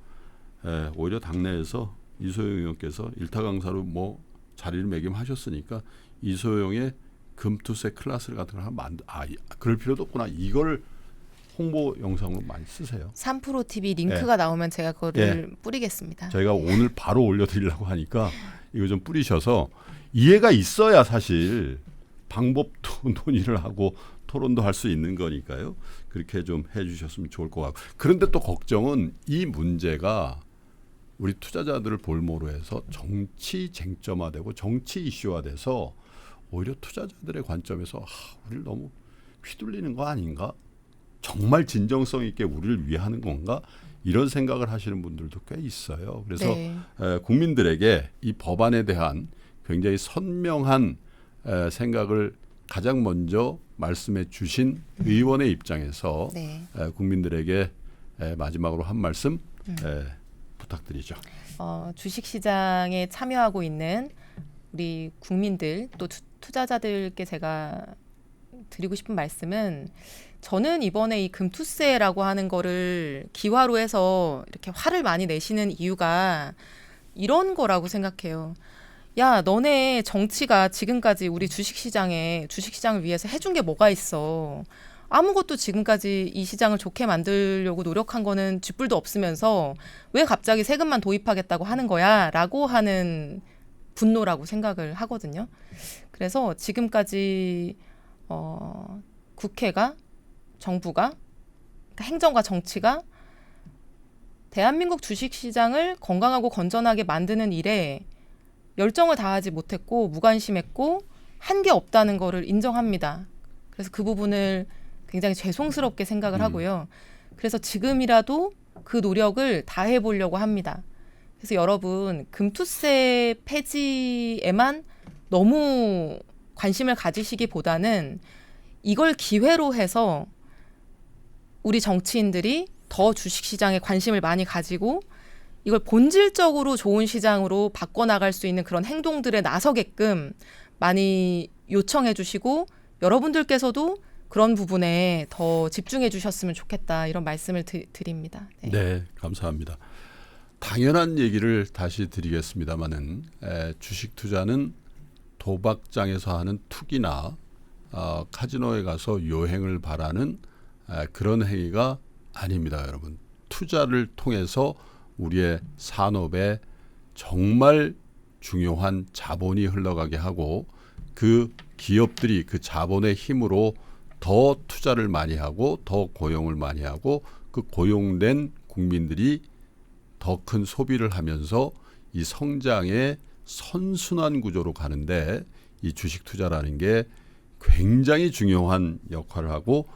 오히려 당내에서 이소영 의원께서 일타 강사로 뭐 자리를 매김하셨으니까 이소영의 금투세 클래스 같은 걸 한번 그럴 필요도 없구나. 이걸 홍보 영상으로 많이 쓰세요. 3프로 TV 링크가 나오면 제가 그거를 뿌리겠습니다. 저희가 오늘 바로 올려드리려고 하니까 이거 좀 뿌리셔서 이해가 있어야 사실 방법도 논의를 하고 토론도 할 수 있는 거니까요. 그렇게 좀 해주셨으면 좋을 것 같고. 그런데 또 걱정은 이 문제가 우리 투자자들을 볼모로 해서 정치 쟁점화되고 정치 이슈화돼서 오히려 투자자들의 관점에서 우리를 너무 휘둘리는 거 아닌가? 정말 진정성 있게 우리를 위하는 건가? 이런 생각을 하시는 분들도 꽤 있어요. 그래서 네. 국민들에게 이 법안에 대한 굉장히 선명한 생각을 가장 먼저 말씀해 주신 의원의 입장에서 네. 국민들에게 마지막으로 한 말씀 부탁드리죠. 주식시장에 참여하고 있는 우리 국민들 또 투자자들께 제가 드리고 싶은 말씀은 저는 이번에 이 금투세라고 하는 거를 기화로 해서 이렇게 화를 많이 내시는 이유가 이런 거라고 생각해요. 야, 너네 정치가 지금까지 우리 주식시장을 위해서 해준 게 뭐가 있어. 아무것도 지금까지 이 시장을 좋게 만들려고 노력한 거는 쥐뿔도 없으면서 왜 갑자기 세금만 도입하겠다고 하는 거야? 라고 하는 분노라고 생각을 하거든요. 그래서 지금까지 국회가 정부가 그러니까 행정과 정치가 대한민국 주식시장을 건강하고 건전하게 만드는 일에 열정을 다하지 못했고 무관심했고 한 게 없다는 거를 인정합니다. 그래서 그 부분을 굉장히 죄송스럽게 생각을 하고요. 그래서 지금이라도 그 노력을 다해 보려고 합니다. 그래서 여러분 금투세 폐지에만 너무 관심을 가지시기보다는 이걸 기회로 해서 우리 정치인들이 더 주식시장에 관심을 많이 가지고 이걸 본질적으로 좋은 시장으로 바꿔나갈 수 있는 그런 행동들에 나서게끔 많이 요청해 주시고 여러분들께서도 그런 부분에 더 집중해 주셨으면 좋겠다 이런 말씀을 드립니다. 네, 감사합니다. 당연한 얘기를 다시 드리겠습니다마는 주식 투자는 도박장에서 하는 투기나 카지노에 가서 요행을 바라는 그런 행위가 아닙니다, 여러분. 투자를 통해서 우리의 산업에 정말 중요한 자본이 흘러가게 하고 그 기업들이 그 자본의 힘으로 더 투자를 많이 하고 더 고용을 많이 하고 그 고용된 국민들이 더 큰 소비를 하면서 이 성장의 선순환 구조로 가는데 이 주식 투자라는 게 굉장히 중요한 역할을 하고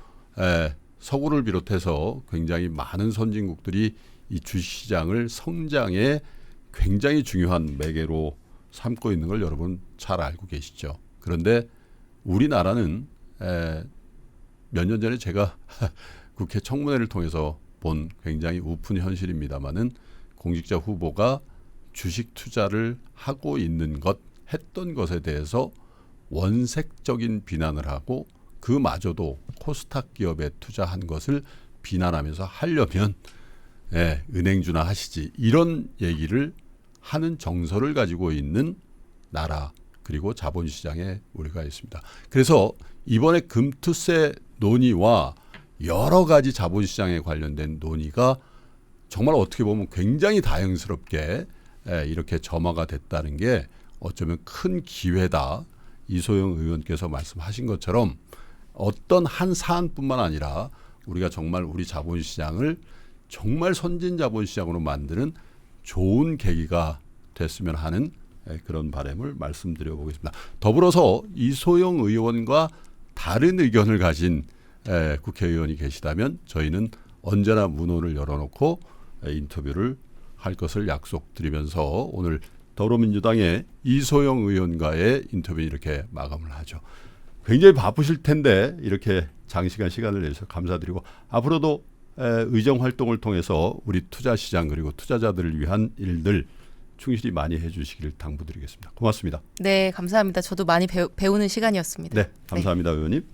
서구를 비롯해서 굉장히 많은 선진국들이 이 주식시장을 성장에 굉장히 중요한 매개로 삼고 있는 걸 여러분 잘 알고 계시죠. 그런데 우리나라는 몇 년 전에 제가 국회 청문회를 통해서 본 굉장히 우픈 현실입니다마는 공직자 후보가 주식 투자를 하고 있는 것, 했던 것에 대해서 원색적인 비난을 하고 그마저도 코스닥 기업에 투자한 것을 비난하면서 하려면 은행주나 하시지 이런 얘기를 하는 정서를 가지고 있는 나라 그리고 자본시장에 우리가 있습니다. 그래서 이번에 금투세 논의와 여러 가지 자본시장에 관련된 논의가 정말 어떻게 보면 굉장히 다행스럽게 이렇게 점화가 됐다는 게 어쩌면 큰 기회다. 이소영 의원께서 말씀하신 것처럼 어떤 한 사안뿐만 아니라 우리가 정말 우리 자본시장을 정말 선진 자본시장으로 만드는 좋은 계기가 됐으면 하는 그런 바람을 말씀드려 보겠습니다. 더불어서 이소영 의원과 다른 의견을 가진 국회의원이 계시다면 저희는 언제나 문호를 열어놓고 인터뷰를 할 것을 약속드리면서 오늘 더불어민주당의 이소영 의원과의 인터뷰 이렇게 마감을 하죠. 굉장히 바쁘실 텐데 이렇게 장시간 시간을 내주셔서 감사드리고 앞으로도 의정 활동을 통해서 우리 투자시장 그리고 투자자들을 위한 일들 충실히 많이 해주시기를 당부드리겠습니다. 고맙습니다. 네, 감사합니다. 저도 많이 배우는 시간이었습니다. 네, 감사합니다, 의원님.